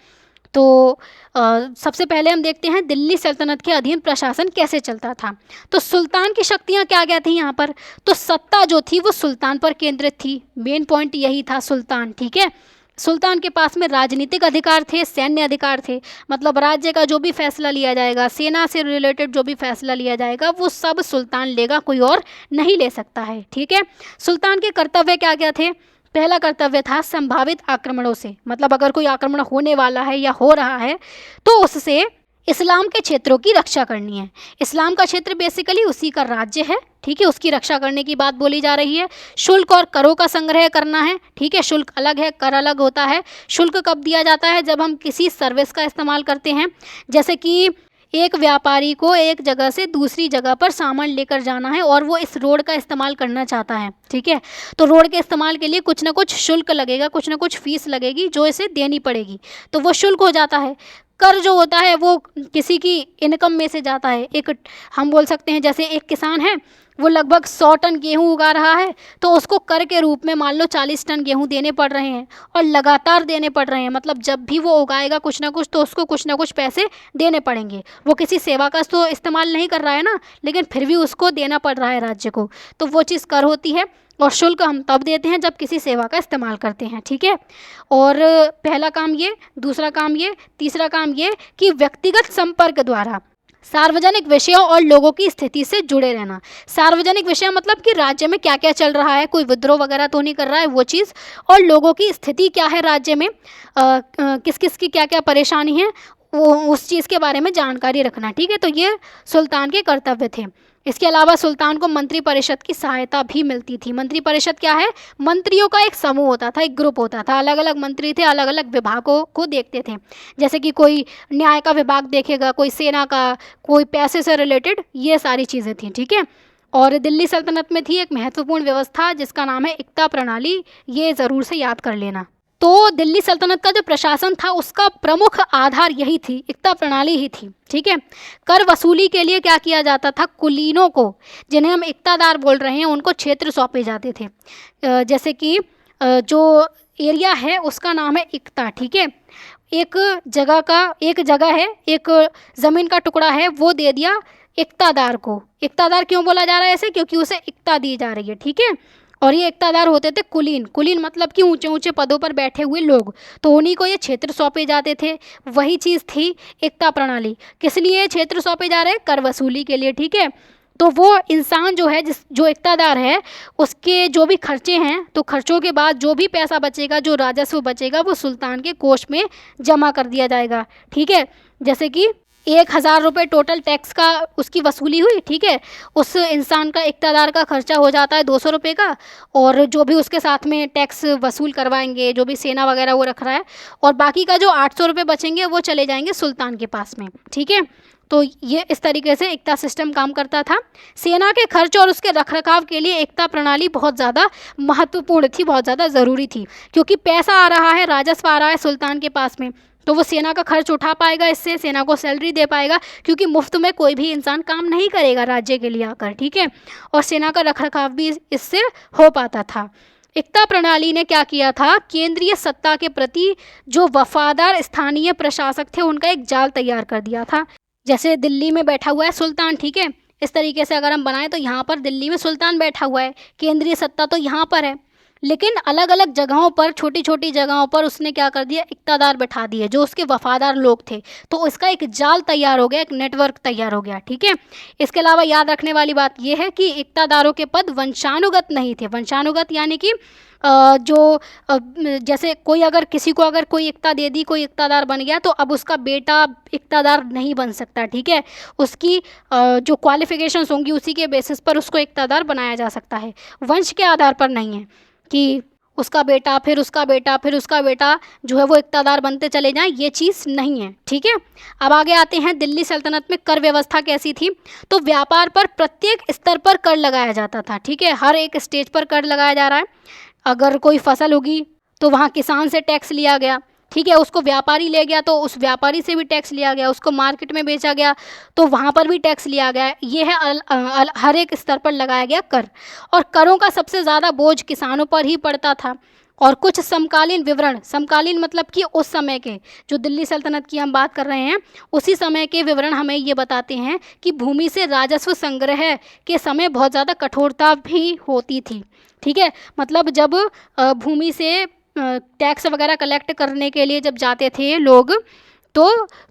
तो सबसे पहले हम देखते हैं दिल्ली सल्तनत के अधीन प्रशासन कैसे चलता था। तो सुल्तान की शक्तियाँ क्या क्या थी यहाँ पर, तो सत्ता जो थी वो सुल्तान पर केंद्रित थी, मेन पॉइंट यही था सुल्तान। ठीक है, सुल्तान के पास में राजनीतिक अधिकार थे, सैन्य अधिकार थे, मतलब राज्य का जो भी फैसला लिया जाएगा, सेना से रिलेटेड जो भी फैसला लिया जाएगा वो सब सुल्तान लेगा, कोई और नहीं ले सकता है। ठीक है, सुल्तान के कर्तव्य क्या क्या थे, पहला कर्तव्य था संभावित आक्रमणों से, मतलब अगर कोई आक्रमण होने वाला है या हो रहा है तो उससे इस्लाम के क्षेत्रों की रक्षा करनी है। इस्लाम का क्षेत्र बेसिकली उसी का राज्य है। ठीक है, उसकी रक्षा करने की बात बोली जा रही है। शुल्क और करों का संग्रह करना है। ठीक है, शुल्क अलग है, कर अलग होता है। शुल्क कब दिया जाता है, जब हम किसी सर्विस का इस्तेमाल करते हैं, जैसे कि एक व्यापारी को एक जगह से दूसरी जगह पर सामान लेकर जाना है और वो इस रोड का इस्तेमाल करना चाहता है। ठीक है, तो रोड के इस्तेमाल के लिए कुछ ना कुछ शुल्क लगेगा, कुछ ना कुछ फीस लगेगी जो इसे देनी पड़ेगी, तो वो शुल्क हो जाता है। कर जो होता है वो किसी की इनकम में से जाता है। एक हम बोल सकते हैं जैसे एक किसान है, वो लगभग 100 टन गेहूँ उगा रहा है, तो उसको कर के रूप में मान लो 40 टन गेहूँ देने पड़ रहे हैं, और लगातार देने पड़ रहे हैं, मतलब जब भी वो उगाएगा कुछ ना कुछ तो उसको कुछ ना कुछ पैसे देने पड़ेंगे। वो किसी सेवा का तो इस्तेमाल नहीं कर रहा है ना, लेकिन फिर भी उसको देना पड़ रहा है राज्य को, तो वो चीज़ कर होती है। और शुल्क हम तब देते हैं जब किसी सेवा का इस्तेमाल करते हैं। ठीक है, और पहला काम ये, दूसरा काम ये, तीसरा काम ये कि व्यक्तिगत संपर्क द्वारा सार्वजनिक विषयों और लोगों की स्थिति से जुड़े रहना। सार्वजनिक विषय मतलब कि राज्य में क्या क्या चल रहा है, कोई विद्रोह वगैरह तो नहीं कर रहा है वो चीज़, और लोगों की स्थिति क्या है राज्य में, किस किस की क्या क्या परेशानी है, वो उस चीज़ के बारे में जानकारी रखना। ठीक है, तो ये सुल्तान के कर्तव्य थे। इसके अलावा सुल्तान को मंत्री परिषद की सहायता भी मिलती थी। मंत्री परिषद क्या है, मंत्रियों का एक समूह होता था, एक ग्रुप होता था, अलग अलग मंत्री थे, अलग अलग विभागों को देखते थे। जैसे कि कोई न्याय का विभाग देखेगा, कोई सेना का, कोई पैसे से रिलेटेड, ये सारी चीज़ें थी। ठीक है, और दिल्ली सल्तनत में थी एक महत्वपूर्ण व्यवस्था जिसका नाम है इक्ता प्रणाली, ये ज़रूर से याद कर लेना। तो दिल्ली सल्तनत का जो प्रशासन था उसका प्रमुख आधार यही थी, इक्ता प्रणाली ही थी। ठीक है, कर वसूली के लिए क्या किया जाता था, कुलीनों को, जिन्हें हम इक्तादार बोल रहे हैं, उनको क्षेत्र सौंपे जाते थे। जैसे कि जो एरिया है उसका नाम है इक्ता। ठीक है, एक जगह है, एक ज़मीन का टुकड़ा है, वो दे दिया इक्तादार को। इक्तादार क्यों बोला जा रहा है ऐसे, क्योंकि उसे इक्ता दी जा रही है। ठीक है, और ये इक्तादार होते थे कुलीन। कुलीन मतलब कि ऊंचे ऊंचे पदों पर बैठे हुए लोग, तो उन्हीं को ये क्षेत्र सौंपे जाते थे। वही चीज़ थी इक्ता प्रणाली। किस लिए क्षेत्र सौंपे जा रहे हैं, कर वसूली के लिए। ठीक है, तो वो इंसान जो है, जो इक्तादार है, उसके जो भी खर्चे हैं, तो खर्चों के बाद जो भी पैसा बचेगा, जो राजस्व बचेगा, वो सुल्तान के कोष में जमा कर दिया जाएगा। ठीक है, जैसे कि 1000 रुपये टोटल टैक्स का उसकी वसूली हुई। ठीक है, उस इंसान का, इक्तादार का खर्चा हो जाता है 200 रुपये का, और जो भी उसके साथ में टैक्स वसूल करवाएंगे, जो भी सेना वगैरह वो रख रहा है, और बाकी का जो 800 रुपये बचेंगे वो चले जाएंगे सुल्तान के पास में। ठीक है, तो ये इस तरीके से इक्ता सिस्टम काम करता था। सेना के खर्च और उसके रखरखाव के लिए इक्ता प्रणाली बहुत ज़्यादा महत्वपूर्ण थी, बहुत ज़्यादा ज़रूरी थी, क्योंकि पैसा आ रहा है, राजस्व आ रहा है सुल्तान के पास में, तो वो सेना का खर्च उठा पाएगा, इससे सेना को सैलरी दे पाएगा, क्योंकि मुफ्त में कोई भी इंसान काम नहीं करेगा राज्य के लिए आकर। ठीक है, और सेना का रखरखाव भी इससे हो पाता था। इक्ता प्रणाली ने क्या किया था, केंद्रीय सत्ता के प्रति जो वफादार स्थानीय प्रशासक थे उनका एक जाल तैयार कर दिया था। जैसे दिल्ली में बैठा हुआ है सुल्तान, ठीक है, इस तरीके से अगर हम बनाएं तो यहाँ पर दिल्ली में सुल्तान बैठा हुआ है, केंद्रीय सत्ता तो यहाँ पर है, लेकिन अलग अलग जगहों पर, छोटी छोटी जगहों पर उसने क्या कर दिया, इक्तादार बैठा दिए जो उसके वफादार लोग थे, तो इसका एक जाल तैयार हो गया, एक नेटवर्क तैयार हो गया। ठीक है, इसके अलावा याद रखने वाली बात यह है कि इक्तादारों के पद वंशानुगत नहीं थे। वंशानुगत यानी कि जैसे कोई अगर किसी को अगर कोई इक्ता दे दी, कोई इक्तादार बन गया, तो अब उसका बेटा इक्तादार नहीं बन सकता। ठीक है, उसकी जो क्वालिफिकेशंस होंगी उसी के बेसिस पर उसको इक्तादार बनाया जा सकता है, वंश के आधार पर नहीं है कि उसका बेटा, फिर उसका बेटा, फिर उसका बेटा जो है वो इक़्तिदार बनते चले जाएं, ये चीज़ नहीं है। ठीक है, अब आगे आते हैं दिल्ली सल्तनत में कर व्यवस्था कैसी थी। तो व्यापार पर प्रत्येक स्तर पर कर लगाया जाता था। ठीक है, हर एक स्टेज पर कर लगाया जा रहा है। अगर कोई फसल उगी तो वहाँ किसान से टैक्स लिया गया। ठीक है, उसको व्यापारी ले गया तो उस व्यापारी से भी टैक्स लिया गया, उसको मार्केट में बेचा गया तो वहाँ पर भी टैक्स लिया गया। ये है हर एक स्तर पर लगाया गया कर। और करों का सबसे ज़्यादा बोझ किसानों पर ही पड़ता था। और कुछ समकालीन विवरण, समकालीन मतलब कि उस समय के, जो दिल्ली सल्तनत की हम बात कर रहे हैं, उसी समय के विवरण हमें ये बताते हैं कि भूमि से राजस्व संग्रह के समय बहुत ज़्यादा कठोरता भी होती थी। ठीक है, मतलब जब भूमि से टैक्स वगैरह कलेक्ट करने के लिए जब जाते थे लोग तो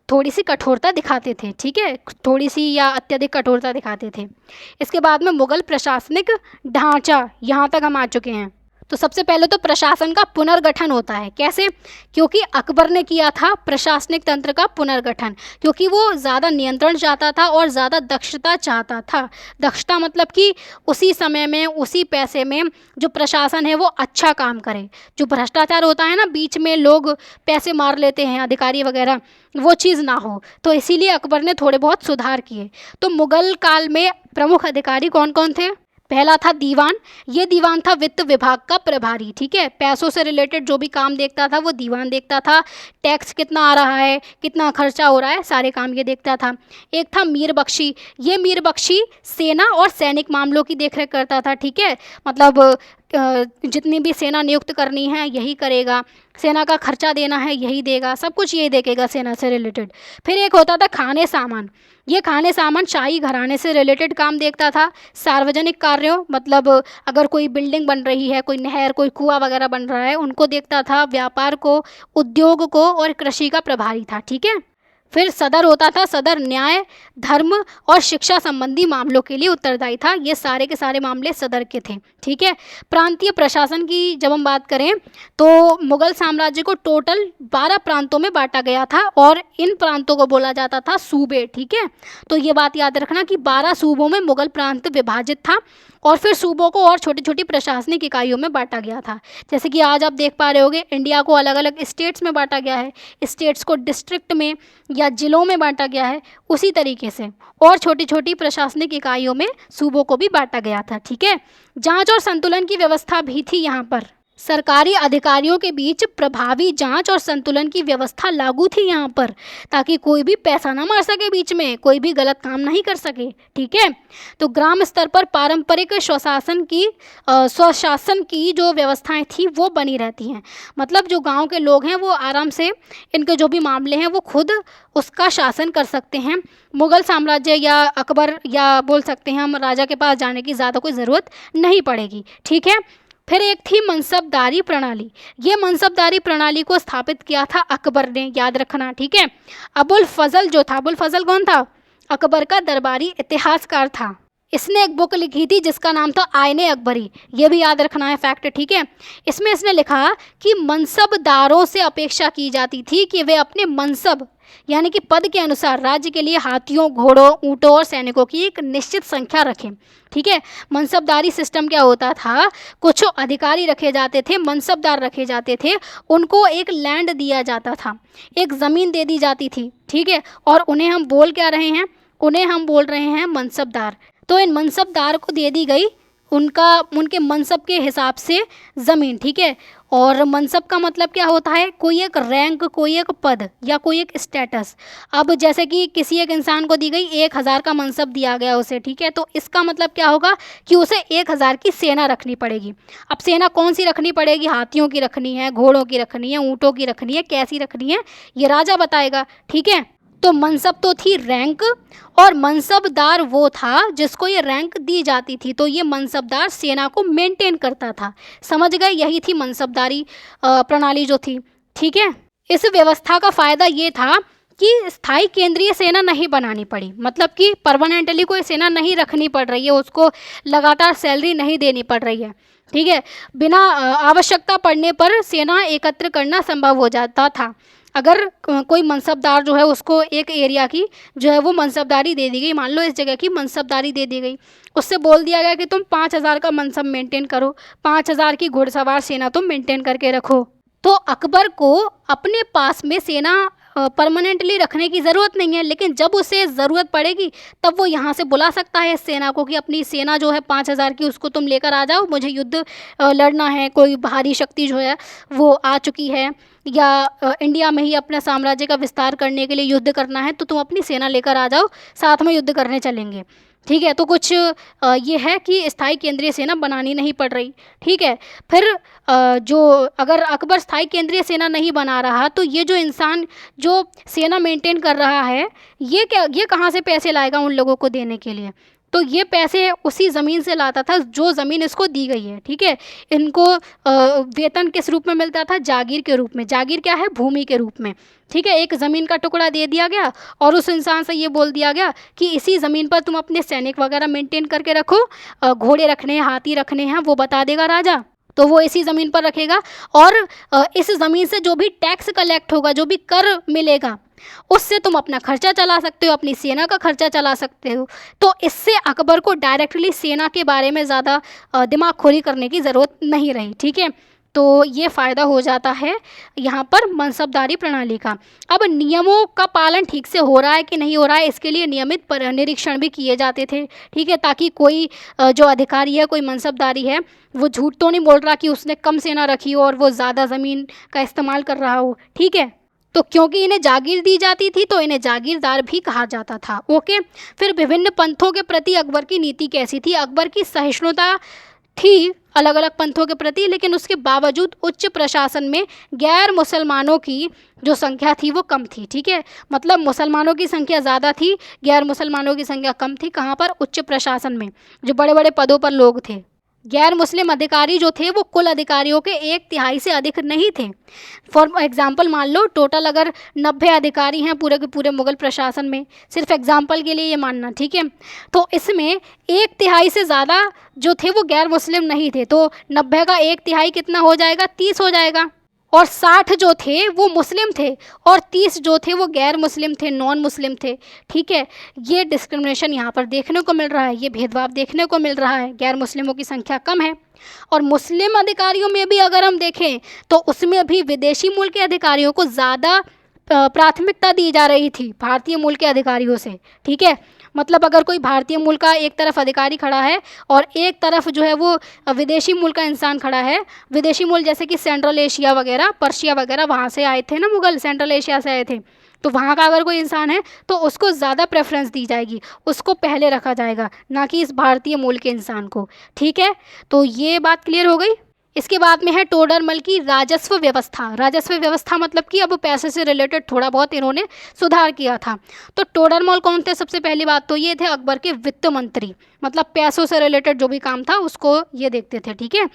थोड़ी सी कठोरता दिखाते थे। ठीक है, थोड़ी सी या अत्यधिक कठोरता दिखाते थे। इसके बाद में मुगल प्रशासनिक ढांचा, यहाँ तक हम आ चुके हैं। तो सबसे पहले तो प्रशासन का पुनर्गठन होता है। कैसे? क्योंकि अकबर ने किया था प्रशासनिक तंत्र का पुनर्गठन, क्योंकि वो ज़्यादा नियंत्रण चाहता था और ज़्यादा दक्षता चाहता था। दक्षता मतलब कि उसी समय में, उसी पैसे में जो प्रशासन है वो अच्छा काम करे। जो भ्रष्टाचार होता है ना, बीच में लोग पैसे मार लेते हैं अधिकारी वगैरह, वो चीज़ ना हो, तो इसीलिए अकबर ने थोड़े बहुत सुधार किए। तो मुगल काल में प्रमुख अधिकारी कौन कौन थे? पहला था दीवान। ये दीवान था वित्त विभाग का प्रभारी। ठीक है, पैसों से रिलेटेड जो भी काम देखता था वो दीवान देखता था। टैक्स कितना आ रहा है, कितना खर्चा हो रहा है, सारे काम ये देखता था। एक था मीर बख्शी। ये मीर बख्शी सेना और सैनिक मामलों की देखरेख करता था। ठीक है, मतलब जितनी भी सेना नियुक्त करनी है यही करेगा, सेना का खर्चा देना है यही देगा, सब कुछ यही देखेगा सेना से रिलेटेड। फिर एक होता था खाने सामान। ये खाने सामान शाही घराने से रिलेटेड काम देखता था। सार्वजनिक कार्यों, मतलब अगर कोई बिल्डिंग बन रही है, कोई नहर, कोई कुआं वगैरह बन रहा है, उनको देखता था। व्यापार को, उद्योग को और कृषि का प्रभारी था। ठीक है, फिर सदर होता था। सदर न्याय, धर्म और शिक्षा संबंधी मामलों के लिए उत्तरदायी था। ये सारे के सारे मामले सदर के थे। ठीक है, प्रांतीय प्रशासन की जब हम बात करें तो मुगल साम्राज्य को टोटल 12 प्रांतों में बांटा गया था और इन प्रांतों को बोला जाता था सूबे। ठीक है, तो ये बात याद रखना कि 12 सूबों में मुगल प्रांत विभाजित था और फिर सूबों को और छोटी छोटी प्रशासनिक इकाइयों में बांटा गया था। जैसे कि आज आप देख पा रहे होगे, इंडिया को अलग अलग स्टेट्स में बांटा गया है, स्टेट्स को डिस्ट्रिक्ट में या जिलों में बांटा गया है, उसी तरीके से और छोटी छोटी प्रशासनिक इकाइयों में सूबों को भी बांटा गया था। ठीक है, जांच और संतुलन की व्यवस्था भी थी यहाँ पर। सरकारी अधिकारियों के बीच प्रभावी जांच और संतुलन की व्यवस्था लागू थी यहाँ पर, ताकि कोई भी पैसा ना मार सके, बीच में कोई भी गलत काम नहीं कर सके। ठीक है, तो ग्राम स्तर पर पारंपरिक स्वशासन की जो व्यवस्थाएं थी वो बनी रहती हैं। मतलब जो गांव के लोग हैं वो आराम से इनके जो भी मामले हैं वो खुद उसका शासन कर सकते हैं। मुगल साम्राज्य या अकबर या बोल सकते हैं हम राजा के पास जाने की ज़्यादा कोई ज़रूरत नहीं पड़ेगी। ठीक है, फिर एक थी मनसबदारी प्रणाली। ये मनसबदारी प्रणाली को स्थापित किया था अकबर ने, याद रखना। ठीक है, अबुल फजल जो था, अबुल फजल कौन था? अकबर का दरबारी इतिहासकार था। इसने एक बुक लिखी थी जिसका नाम था आईने अकबरी। ये भी याद रखना है फैक्ट। ठीक है, इसमें इसने लिखा कि मनसबदारों से अपेक्षा की जाती थी कि वे अपने मनसब यानी कि पद के अनुसार राज्य के लिए हाथियों, घोड़ों, ऊँटों और सैनिकों की एक निश्चित संख्या रखें। ठीक है, मनसबदारी सिस्टम क्या होता था? कुछ अधिकारी रखे जाते थे, मनसबदार रखे जाते थे, उनको एक लैंड दिया जाता था, एक ज़मीन दे दी जाती थी। ठीक है, और उन्हें हम बोल क्या रहे हैं? उन्हें हम बोल रहे हैं मनसबदार। तो इन मनसबदार को दे दी गई उनके मनसब के हिसाब से ज़मीन। ठीक है, और मनसब का मतलब क्या होता है? कोई एक रैंक, कोई एक पद या कोई एक स्टेटस। अब जैसे कि किसी एक इंसान को दी गई 1000 का मनसब दिया गया उसे। ठीक है, तो इसका मतलब क्या होगा कि उसे 1000 की सेना रखनी पड़ेगी। अब सेना कौन सी रखनी पड़ेगी? हाथियों की रखनी है, घोड़ों की रखनी है, ऊँटों की रखनी है, कैसी रखनी है ये राजा बताएगा। ठीक है, तो मनसब तो थी रैंक और मनसबदार वो था जिसको ये रैंक दी जाती थी। तो ये मनसबदार सेना को मेंटेन करता था। समझ गए? यही थी मनसबदारी प्रणाली जो थी। ठीक है, इस व्यवस्था का फ़ायदा ये था कि स्थायी केंद्रीय सेना नहीं बनानी पड़ी। मतलब कि परमानेंटली कोई सेना नहीं रखनी पड़ रही है, उसको लगातार सैलरी नहीं देनी पड़ रही है। ठीक है, बिना आवश्यकता पड़ने पर सेना एकत्र करना संभव हो जाता था। अगर कोई मनसबदार जो है उसको एक एरिया की जो है वो मनसबदारी दे दी गई, मान लो इस जगह की मनसबदारी दे दी गई, उससे बोल दिया गया कि तुम 5,000 का मनसब मेंटेन करो, 5,000 की घुड़सवार सेना तुम मेंटेन करके रखो। तो अकबर को अपने पास में सेना परमानेंटली रखने की ज़रूरत नहीं है, लेकिन जब उसे ज़रूरत पड़ेगी तब वो यहाँ से बुला सकता है इस सेना को कि अपनी सेना जो है 5,000 की उसको तुम लेकर आ जाओ, मुझे युद्ध लड़ना है, कोई बाहरी शक्ति जो है वो आ चुकी है, या इंडिया में ही अपने साम्राज्य का विस्तार करने के लिए युद्ध करना है, तो तुम अपनी सेना लेकर आ जाओ, साथ में युद्ध करने चलेंगे। ठीक है, तो कुछ ये है कि स्थायी केंद्रीय सेना बनानी नहीं पड़ रही। ठीक है, फिर जो अगर अकबर स्थायी केंद्रीय सेना नहीं बना रहा तो ये जो इंसान जो सेना मेंटेन कर रहा है ये कहाँ से पैसे लाएगा उन लोगों को देने के लिए? तो ये पैसे उसी ज़मीन से लाता था जो ज़मीन इसको दी गई है। ठीक है, इनको वेतन किस रूप में मिलता था? जागीर के रूप में। जागीर क्या है? भूमि के रूप में। ठीक है, एक ज़मीन का टुकड़ा दे दिया गया और उस इंसान से ये बोल दिया गया कि इसी ज़मीन पर तुम अपने सैनिक वगैरह मेंटेन करके रखो, घोड़े रखने हैं, हाथी रखने हैं, वो बता देगा राजा, तो वो इसी ज़मीन पर रखेगा। और इस ज़मीन से जो भी टैक्स कलेक्ट होगा, जो भी कर मिलेगा, उससे तुम अपना खर्चा चला सकते हो, अपनी सेना का खर्चा चला सकते हो। तो इससे अकबर को डायरेक्टली सेना के बारे में ज़्यादा दिमाग खोरी करने की ज़रूरत नहीं रही। ठीक है, तो ये फ़ायदा हो जाता है यहाँ पर मनसबदारी प्रणाली का। अब नियमों का पालन ठीक से हो रहा है कि नहीं हो रहा है, इसके लिए नियमित निरीक्षण भी किए जाते थे। ठीक है, ताकि कोई जो अधिकारी है, कोई मनसबदारी है, वो झूठ तो नहीं बोल रहा कि उसने कम सेना रखी हो और वो ज़्यादा ज़मीन का इस्तेमाल कर रहा हो। ठीक है, तो क्योंकि इन्हें जागीर दी जाती थी तो इन्हें जागीरदार भी कहा जाता था। ओके, फिर विभिन्न पंथों के प्रति अकबर की नीति कैसी थी? अकबर की सहिष्णुता थी अलग अलग पंथों के प्रति, लेकिन उसके बावजूद उच्च प्रशासन में गैर मुसलमानों की जो संख्या थी वो कम थी। ठीक है, मतलब मुसलमानों की संख्या ज़्यादा थी, गैर मुसलमानों की संख्या कम थी। कहाँ पर? उच्च प्रशासन में, जो बड़े बड़े पदों पर लोग थे। गैर मुस्लिम अधिकारी जो थे वो कुल अधिकारियों के 1/3 से अधिक नहीं थे। फॉर एग्जाम्पल मान लो टोटल अगर 90 अधिकारी हैं पूरे के पूरे मुग़ल प्रशासन में, सिर्फ एग्जाम्पल के लिए ये मानना। ठीक है, तो इसमें 1/3 से ज़्यादा जो थे वो गैर मुस्लिम नहीं थे, तो 90 का 1/3 कितना हो जाएगा? 30 हो जाएगा। और 60 जो थे वो मुस्लिम थे और 30 जो थे वो गैर मुस्लिम थे, नॉन मुस्लिम थे। ठीक है, ये डिस्क्रिमिनेशन यहाँ पर देखने को मिल रहा है, ये भेदभाव देखने को मिल रहा है। गैर मुस्लिमों की संख्या कम है। और मुस्लिम अधिकारियों में भी अगर हम देखें तो उसमें भी विदेशी मूल के अधिकारियों को ज़्यादा प्राथमिकता दी जा रही थी भारतीय मूल के अधिकारियों से। ठीक है, मतलब अगर कोई भारतीय मूल का एक तरफ अधिकारी खड़ा है और एक तरफ जो है वो विदेशी मूल का इंसान खड़ा है, विदेशी मूल जैसे कि सेंट्रल एशिया वगैरह, पर्शिया वगैरह, वहाँ से आए थे ना मुग़ल, सेंट्रल एशिया से आए थे, तो वहाँ का अगर कोई इंसान है तो उसको ज़्यादा प्रेफरेंस दी जाएगी, उसको पहले रखा जाएगा, ना कि इस भारतीय मूल के इंसान को। ठीक है, तो ये बात क्लियर हो गई। इसके बाद में है टोडरमल की राजस्व व्यवस्था। राजस्व व्यवस्था मतलब कि अब पैसे से रिलेटेड थोड़ा बहुत इन्होंने सुधार किया था। तो टोडरमल कौन थे? सबसे पहली बात तो ये थे अकबर के वित्त मंत्री, मतलब पैसों से रिलेटेड जो भी काम था उसको ये देखते थे। ठीक है,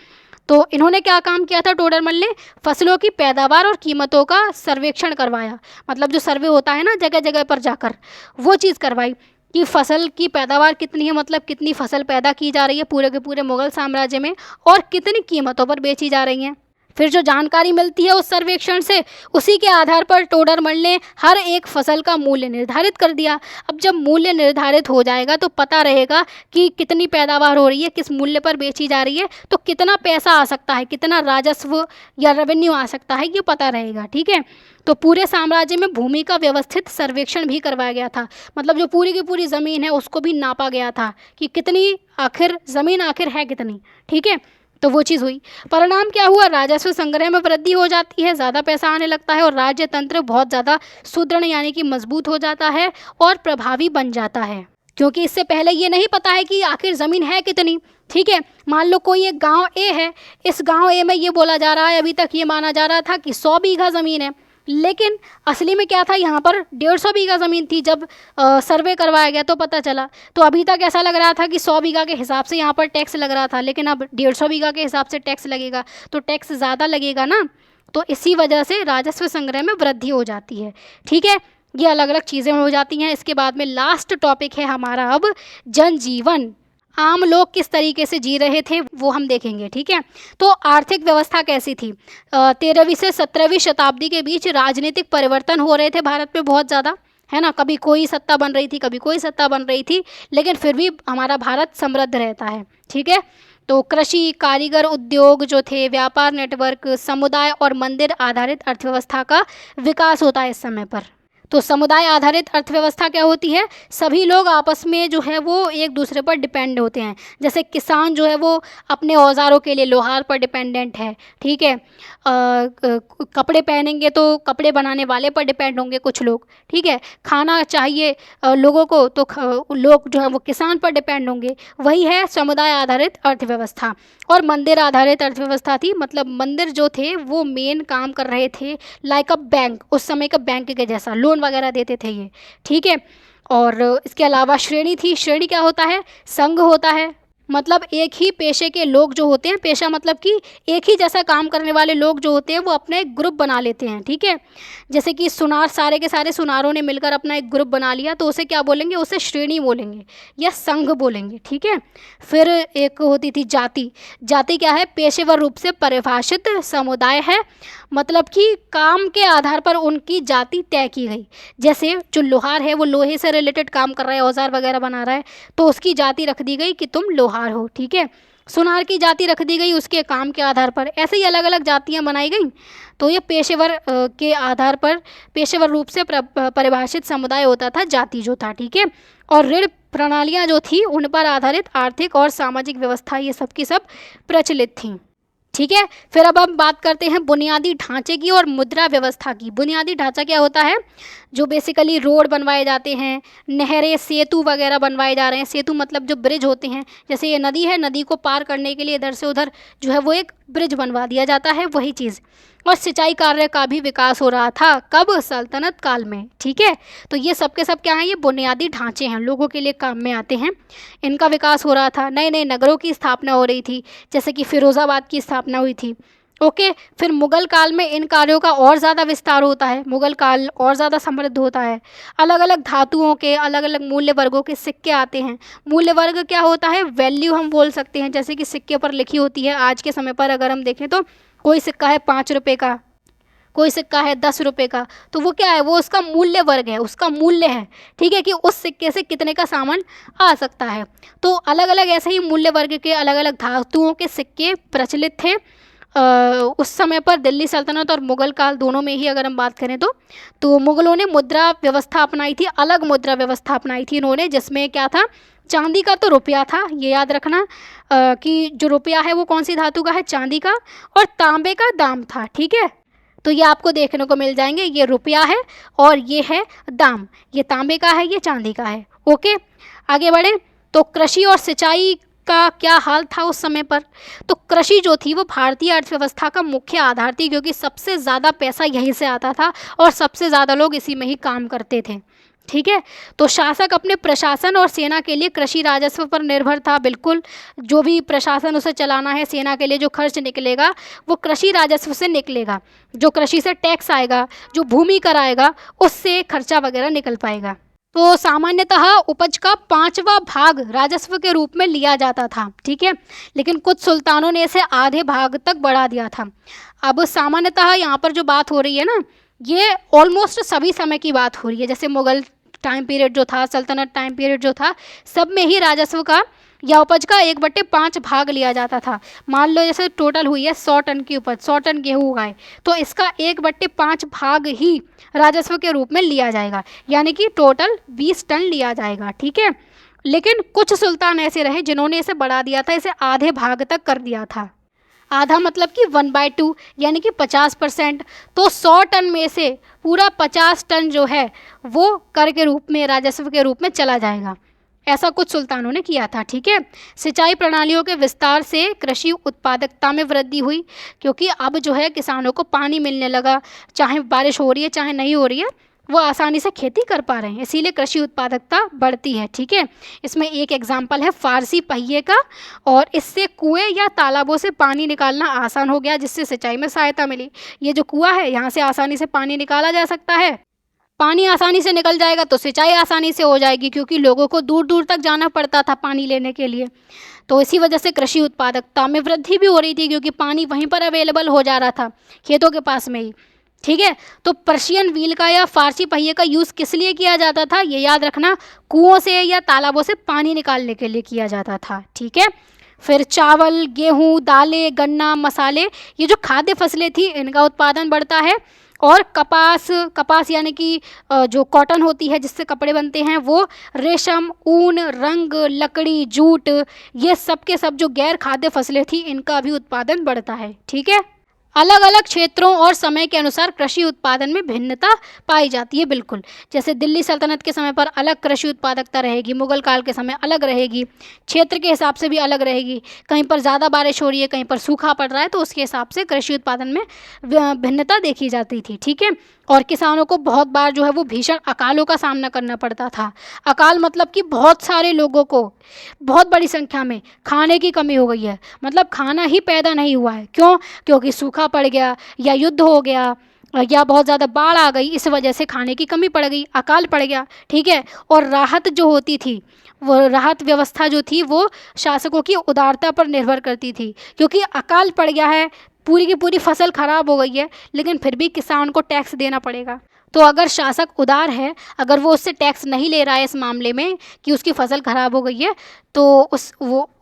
तो इन्होंने क्या काम किया था? टोडरमल ने फसलों की पैदावार और कीमतों का सर्वेक्षण करवाया, मतलब जो सर्वे होता है ना जगह जगह पर जाकर, वो चीज़ करवाई कि फसल की पैदावार कितनी है, मतलब कितनी फसल पैदा की जा रही है पूरे के पूरे मुग़ल साम्राज्य में और कितनी कीमतों पर बेची जा रही हैं। फिर जो जानकारी मिलती है उस सर्वेक्षण से, उसी के आधार पर टोडरमल ने हर एक फसल का मूल्य निर्धारित कर दिया। अब जब मूल्य निर्धारित हो जाएगा तो पता रहेगा कि कितनी पैदावार हो रही है, किस मूल्य पर बेची जा रही है, तो कितना पैसा आ सकता है, कितना राजस्व या रेवेन्यू आ सकता है, ये पता रहेगा। ठीक है, तो पूरे साम्राज्य में भूमि का व्यवस्थित सर्वेक्षण भी करवाया गया था, मतलब जो पूरी की पूरी ज़मीन है उसको भी नापा गया था कि कितनी आखिर ज़मीन आखिर है कितनी। ठीक है, तो वो चीज़ हुई। परिणाम क्या हुआ? राजस्व संग्रह में वृद्धि हो जाती है, ज़्यादा पैसा आने लगता है और राज्य तंत्र बहुत ज़्यादा सुदृढ़ यानी कि मजबूत हो जाता है और प्रभावी बन जाता है, क्योंकि इससे पहले ये नहीं पता है कि आखिर ज़मीन है कितनी। ठीक है, मान लो कोई एक गांव ए है, इस गांव ए में ये बोला जा रहा है, अभी तक ये माना जा रहा था कि 100 बीघा ज़मीन है, लेकिन असली में क्या था, यहाँ पर 150 बीघा ज़मीन थी। जब सर्वे करवाया गया तो पता चला। तो अभी तक ऐसा लग रहा था कि 100 बीघा के हिसाब से यहाँ पर टैक्स लग रहा था, लेकिन अब 150 बीघा के हिसाब से टैक्स लगेगा, तो टैक्स ज़्यादा लगेगा ना, तो इसी वजह से राजस्व संग्रह में वृद्धि हो जाती है। ठीक है, ये अलग अलग चीज़ें हो जाती हैं। इसके बाद में लास्ट टॉपिक है हमारा अब जनजीवन। आम लोग किस तरीके से जी रहे थे वो हम देखेंगे, ठीक है। तो आर्थिक व्यवस्था कैसी थी? 13वीं से 17वीं शताब्दी के बीच राजनीतिक परिवर्तन हो रहे थे भारत में बहुत ज़्यादा, है ना। कभी कोई सत्ता बन रही थी, कभी कोई सत्ता बन रही थी, लेकिन फिर भी हमारा भारत समृद्ध रहता है, ठीक है। तो कृषि, कारीगर उद्योग जो थे, व्यापार नेटवर्क, समुदाय और मंदिर आधारित अर्थव्यवस्था का विकास होता है इस समय पर। तो समुदाय आधारित अर्थव्यवस्था क्या होती है? सभी लोग आपस में जो है वो एक दूसरे पर डिपेंड होते हैं। जैसे किसान जो है वो अपने औजारों के लिए लोहार पर डिपेंडेंट है, ठीक है। कपड़े पहनेंगे तो कपड़े बनाने वाले पर डिपेंड होंगे कुछ लोग, ठीक है। खाना चाहिए लोगों को तो लोग जो है वो किसान पर डिपेंड होंगे। वही है समुदाय आधारित अर्थव्यवस्था। और मंदिर आधारित अर्थव्यवस्था थी, मतलब मंदिर जो थे वो मेन काम कर रहे थे लाइक अ बैंक, उस समय का बैंक के जैसा लोन वगैरह देते थे ये, ठीक है। और इसके अलावा श्रेणी थी। श्रेणी क्या होता है? संघ होता है, मतलब एक ही पेशे के लोग जो होते हैं, पेशा मतलब कि एक ही जैसा काम करने वाले लोग जो होते हैं वो अपना एक ग्रुप बना लेते हैं, ठीक है। जैसे कि सुनार, सारे के सारे सुनारों ने मिलकर अपना एक ग्रुप बना लिया तो उसे क्या बोलेंगे? उसे श्रेणी बोलेंगे या संघ बोलेंगे, ठीक है। फिर एक होती थी जाति। जाति क्या है? पेशेवर रूप से परिभाषित समुदाय है, मतलब कि काम के आधार पर उनकी जाति तय की गई। जैसे जो लोहार है वो लोहे से रिलेटेड काम कर रहा है, औजार वगैरह बना रहा है, तो उसकी जाति रख दी गई कि तुम लोहार हो, ठीक है। सुनार की जाति रख दी गई उसके काम के आधार पर। ऐसे ही अलग अलग जातियां बनाई गई। तो ये पेशेवर के आधार पर, पेशेवर रूप से परिभाषित समुदाय होता था जाति जो था, ठीक है। और ऋण प्रणालियां जो थी उन पर आधारित आर्थिक और सामाजिक व्यवस्था ये सब की सब प्रचलित थी, ठीक है। फिर अब हम बात करते हैं बुनियादी ढांचे की और मुद्रा व्यवस्था की। बुनियादी ढांचा क्या होता है? जो बेसिकली रोड बनवाए जाते हैं, नहरें, सेतु वगैरह बनवाए जा रहे हैं। सेतु मतलब जो ब्रिज होते हैं, जैसे ये नदी है, नदी को पार करने के लिए इधर से उधर जो है वो एक ब्रिज बनवा दिया जाता है, वही चीज़। और सिंचाई कार्य का भी विकास हो रहा था, कब? सल्तनत काल में, ठीक है। तो ये सब के सब क्या हैं? ये बुनियादी ढांचे हैं, लोगों के लिए काम में आते हैं, इनका विकास हो रहा था। नए नए नगरों की स्थापना हो रही थी, जैसे कि फिरोज़ाबाद की स्थापना हुई थी, ओके। फिर मुगल काल में इन कार्यों का और ज़्यादा विस्तार होता है, मुगल काल और ज़्यादा समृद्ध होता है। अलग अलग धातुओं के, अलग अलग मूल्य वर्गों के सिक्के आते हैं। मूल्य वर्ग क्या होता है? वैल्यू हम बोल सकते हैं, जैसे कि सिक्के पर लिखी होती है। आज के समय पर अगर हम देखें तो कोई सिक्का है 5 रुपये का, कोई सिक्का है 10 रुपये का, तो वो क्या है? वो उसका मूल्य वर्ग है, उसका मूल्य है, ठीक है, कि उस सिक्के से कितने का सामान आ सकता है। तो अलग अलग ऐसे ही मूल्य वर्ग के अलग अलग धातुओं के सिक्के प्रचलित थे उस समय पर। दिल्ली सल्तनत और मुगल काल दोनों में ही अगर हम बात करें तो मुगलों ने मुद्रा व्यवस्था अपनाई थी, अलग मुद्रा व्यवस्था अपनाई थी इन्होंने, जिसमें क्या था? चांदी का तो रुपया था, ये याद रखना कि जो रुपया है वो कौन सी धातु का है? चांदी का। और तांबे का दाम था, ठीक है। तो ये आपको देखने को मिल जाएंगे, ये रुपया है और ये है दाम, ये तांबे का है, ये चांदी का है, ओके। आगे बढ़े तो कृषि और सिंचाई का क्या हाल था उस समय पर? तो कृषि जो थी वो भारतीय अर्थव्यवस्था का मुख्य आधार थी, क्योंकि सबसे ज़्यादा पैसा यहीं से आता था और सबसे ज़्यादा लोग इसी में ही काम करते थे, ठीक है। तो शासक अपने प्रशासन और सेना के लिए कृषि राजस्व पर निर्भर था, बिल्कुल। जो भी प्रशासन उसे चलाना है, सेना के लिए जो खर्च निकलेगा वो कृषि राजस्व से निकलेगा। जो कृषि से टैक्स आएगा, जो भूमि कर आएगा, उससे खर्चा वगैरह निकल पाएगा। तो सामान्यतः उपज का 5वां भाग राजस्व के रूप में लिया जाता था, ठीक है। लेकिन कुछ सुल्तानों ने इसे आधे भाग तक बढ़ा दिया था। अब सामान्यतः यहाँ पर जो बात हो रही है ना, ये ऑलमोस्ट सभी समय की बात हो रही है। जैसे मुगल टाइम पीरियड जो था, सल्तनत टाइम पीरियड जो था, सब में ही राजस्व का या उपज का 1/5 भाग लिया जाता था। मान लो जैसे टोटल हुई है 100 टन की उपज, 100 टन गेहूँ उगाए, तो इसका 1/5 भाग ही राजस्व के रूप में लिया जाएगा, यानी कि टोटल 20 टन लिया जाएगा, ठीक है। लेकिन कुछ सुल्तान ऐसे रहे जिन्होंने इसे बढ़ा दिया था, इसे आधे भाग तक कर दिया था। आधा मतलब कि 1/2 यानी कि 50%। तो 100 टन में से पूरा 50 टन जो है वो कर के रूप में, राजस्व के रूप में चला जाएगा। ऐसा कुछ सुल्तानों ने किया था, ठीक है। सिंचाई प्रणालियों के विस्तार से कृषि उत्पादकता में वृद्धि हुई, क्योंकि अब जो है किसानों को पानी मिलने लगा, चाहे बारिश हो रही है चाहे नहीं हो रही है, वो आसानी से खेती कर पा रहे हैं, इसीलिए कृषि उत्पादकता बढ़ती है, ठीक है। इसमें एक एग्जाम्पल है फारसी पहिए का, और इससे कुएं या तालाबों से पानी निकालना आसान हो गया, जिससे सिंचाई में सहायता मिली। ये जो कुआं है, यहाँ से आसानी से पानी निकाला जा सकता है, पानी आसानी से निकल जाएगा तो सिंचाई आसानी से हो जाएगी, क्योंकि लोगों को दूर दूर तक जाना पड़ता था पानी लेने के लिए। तो इसी वजह से कृषि उत्पादकता में वृद्धि भी हो रही थी, क्योंकि पानी वहीं पर अवेलेबल हो जा रहा था खेतों के पास में ही। ठीक है, तो पर्शियन व्हील का या फारसी पहिए का यूज़ किस लिए किया जाता था, ये याद रखना, कुओं से या तालाबों से पानी निकालने के लिए किया जाता था। ठीक है, फिर चावल, गेहूँ, दालें, गन्ना, मसाले, ये जो खाद्य फसलें थी इनका उत्पादन बढ़ता है। और कपास यानी कि जो कॉटन होती है जिससे कपड़े बनते हैं वो, रेशम, ऊन, रंग, लकड़ी, जूट, ये सब के सब जो गैर खाद्य फसलें थी इनका भी उत्पादन बढ़ता है। ठीक है, अलग अलग क्षेत्रों और समय के अनुसार कृषि उत्पादन में भिन्नता पाई जाती है। बिल्कुल, जैसे दिल्ली सल्तनत के समय पर अलग कृषि उत्पादकता रहेगी, मुगल काल के समय अलग रहेगी, क्षेत्र के हिसाब से भी अलग रहेगी। कहीं पर ज़्यादा बारिश हो रही है, कहीं पर सूखा पड़ रहा है, तो उसके हिसाब से कृषि उत्पादन में भिन्नता देखी जाती थी। ठीक है, और किसानों को बहुत बार जो है वो भीषण अकालों का सामना करना पड़ता था। अकाल मतलब कि बहुत सारे लोगों को बहुत बड़ी संख्या में खाने की कमी हो गई है, मतलब खाना ही पैदा नहीं हुआ है। क्यों? क्योंकि सूखा पड़ गया या युद्ध हो गया या बहुत ज़्यादा बाढ़ आ गई, इस वजह से खाने की कमी पड़ गई, अकाल पड़ गया। ठीक है, और राहत जो होती थी, वो राहत व्यवस्था जो थी वो शासकों की उदारता पर निर्भर करती थी, क्योंकि अकाल पड़ गया है, पूरी की पूरी फसल खराब हो गई है, लेकिन फिर भी किसान को टैक्स देना पड़ेगा। तो अगर शासक उदार है, अगर वो उससे टैक्स नहीं ले रहा है इस मामले में कि उसकी फसल खराब हो गई है, तो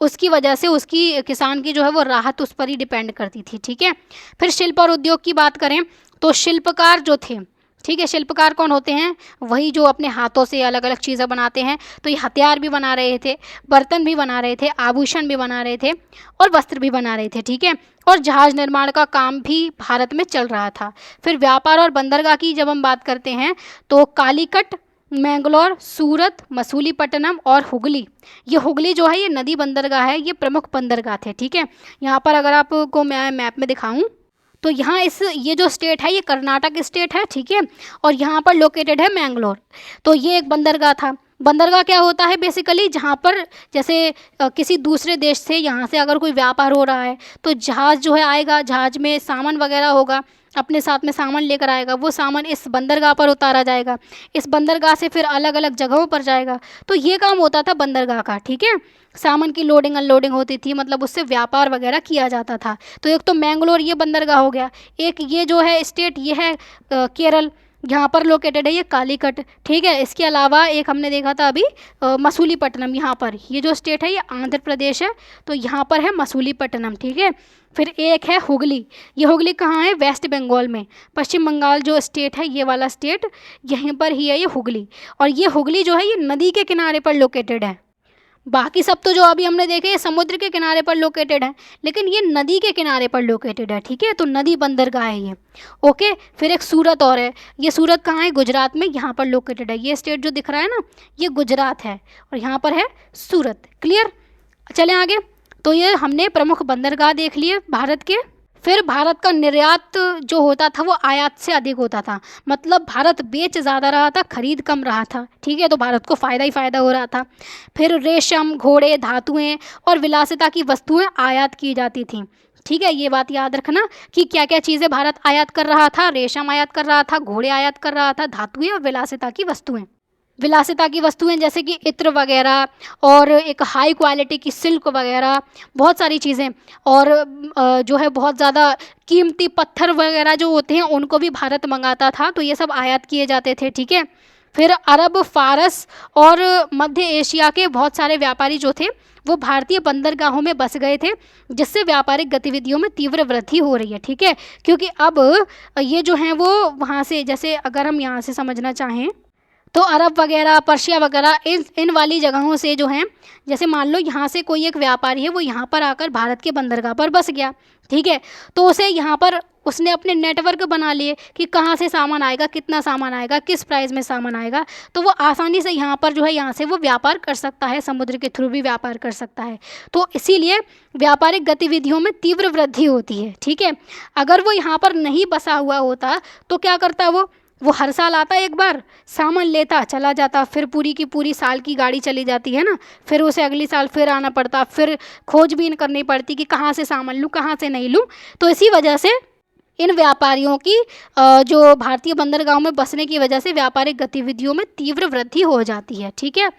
उसकी वजह से उसकी किसान की जो है वो राहत उस पर ही डिपेंड करती थी। ठीक है, फिर शिल्प और उद्योग की बात करें तो शिल्पकार जो थे, ठीक है, शिल्पकार कौन होते हैं? वही जो अपने हाथों से अलग अलग चीज़ें बनाते हैं। तो ये हथियार भी बना रहे थे, बर्तन भी बना रहे थे, आभूषण भी बना रहे थे और वस्त्र भी बना रहे थे। ठीक है, और जहाज़ निर्माण का काम भी भारत में चल रहा था। फिर व्यापार और बंदरगाह की जब हम बात करते हैं तो कालीकट, मैंगलोर, सूरत, मसूलीपट्टनम और हुगली, ये हुगली जो है ये नदी बंदरगाह है, ये प्रमुख बंदरगाह थे। ठीक है, यहाँ पर अगर आपको मैं मैप में दिखाऊं तो यहाँ ये जो स्टेट है ये कर्नाटक स्टेट है। ठीक है, और यहाँ पर लोकेटेड है मैंगलोर। तो ये एक बंदरगाह था। बंदरगाह क्या होता है? बेसिकली जहाँ पर जैसे किसी दूसरे देश से यहाँ से अगर कोई व्यापार हो रहा है तो जहाज़ जो है आएगा, जहाज़ में सामान वगैरह होगा, अपने साथ में सामान लेकर आएगा, वो सामान इस बंदरगाह पर उतारा जाएगा, इस बंदरगाह से फिर अलग अलग जगहों पर जाएगा। तो ये काम होता था बंदरगाह का। ठीक है, सामान की लोडिंग अनलोडिंग होती थी, मतलब उससे व्यापार वगैरह किया जाता था। तो एक तो मैंगलोर ये बंदरगाह हो गया, एक ये जो है स्टेट ये है केरल, यहाँ पर लोकेटेड है ये कालीकट। ठीक है, इसके अलावा एक हमने देखा था अभी मसूलीपट्टनम, यहाँ पर ये जो स्टेट है ये आंध्र प्रदेश है, तो यहाँ पर है मसूलीपट्टनम। ठीक है, फिर एक है हुगली। ये हुगली कहाँ है? वेस्ट बंगाल में, पश्चिम बंगाल जो स्टेट है ये वाला स्टेट, यहीं पर ही है ये हुगली। और ये हुगली जो है ये नदी के किनारे पर लोकेटेड है। बाकी सब तो जो अभी हमने देखे ये समुद्र के किनारे पर लोकेटेड है, लेकिन ये नदी के किनारे पर लोकेटेड है। ठीक है, तो नदी बंदरगाह है ये। ओके, फिर एक सूरत और है। ये सूरत कहाँ है? गुजरात में, यहाँ पर लोकेटेड है। ये स्टेट जो दिख रहा है ना, ये गुजरात है और यहाँ पर है सूरत। क्लियर? चलें आगे। तो ये हमने प्रमुख बंदरगाह देख लिए भारत के। फिर भारत का निर्यात जो होता था वो आयात से अधिक होता था, मतलब भारत बेच ज़्यादा रहा था, खरीद कम रहा था। ठीक है, तो भारत को फ़ायदा ही फ़ायदा हो रहा था। फिर रेशम, घोड़े, धातुएं और विलासिता की वस्तुएं आयात की जाती थीं। ठीक है, ये बात याद रखना कि क्या क्या चीज़ें भारत आयात कर रहा था। रेशम आयात कर रहा था, घोड़े आयात कर रहा था, धातुएं और विलासिता की वस्तुएं। विलासिता की वस्तुएं जैसे कि इत्र वगैरह और एक हाई क्वालिटी की सिल्क वगैरह, बहुत सारी चीज़ें, और जो है बहुत ज़्यादा कीमती पत्थर वगैरह जो होते हैं उनको भी भारत मंगाता था, तो ये सब आयात किए जाते थे। ठीक है, फिर अरब, फारस और मध्य एशिया के बहुत सारे व्यापारी जो थे वो भारतीय बंदरगाहों में बस गए थे, जिससे व्यापारिक गतिविधियों में तीव्र वृद्धि हो रही है। ठीक है, क्योंकि अब ये जो हैं वो वहाँ से, जैसे अगर हम यहाँ से समझना चाहें तो अरब वगैरह, पर्शिया वगैरह, इन वाली जगहों से जो हैं, जैसे मान लो यहाँ से कोई एक व्यापारी है, वो यहाँ पर आकर भारत के बंदरगाह पर बस गया। ठीक है, तो उसे यहाँ पर उसने अपने नेटवर्क बना लिए कि कहाँ से सामान आएगा, कितना सामान आएगा, किस प्राइस में सामान आएगा, तो वो आसानी से यहाँ पर जो है यहाँ से वो व्यापार कर सकता है, समुद्र के थ्रू भी व्यापार कर सकता है। तो इसीलिए व्यापारिक गतिविधियों में तीव्र वृद्धि होती है। ठीक है, अगर वो यहाँ पर नहीं बसा हुआ होता तो क्या करता वो हर साल आता, एक बार सामान लेता, चला जाता, फिर पूरी की पूरी साल की गाड़ी चली जाती है ना, फिर उसे अगली साल फिर आना पड़ता, फिर खोजबीन करनी पड़ती कि कहाँ से सामान लूँ, कहाँ से नहीं लूँ। तो इसी वजह से इन व्यापारियों की जो भारतीय बंदरगाहों में बसने की वजह से व्यापारिक गतिविधियों में तीव्र वृद्धि हो जाती है। ठीक है,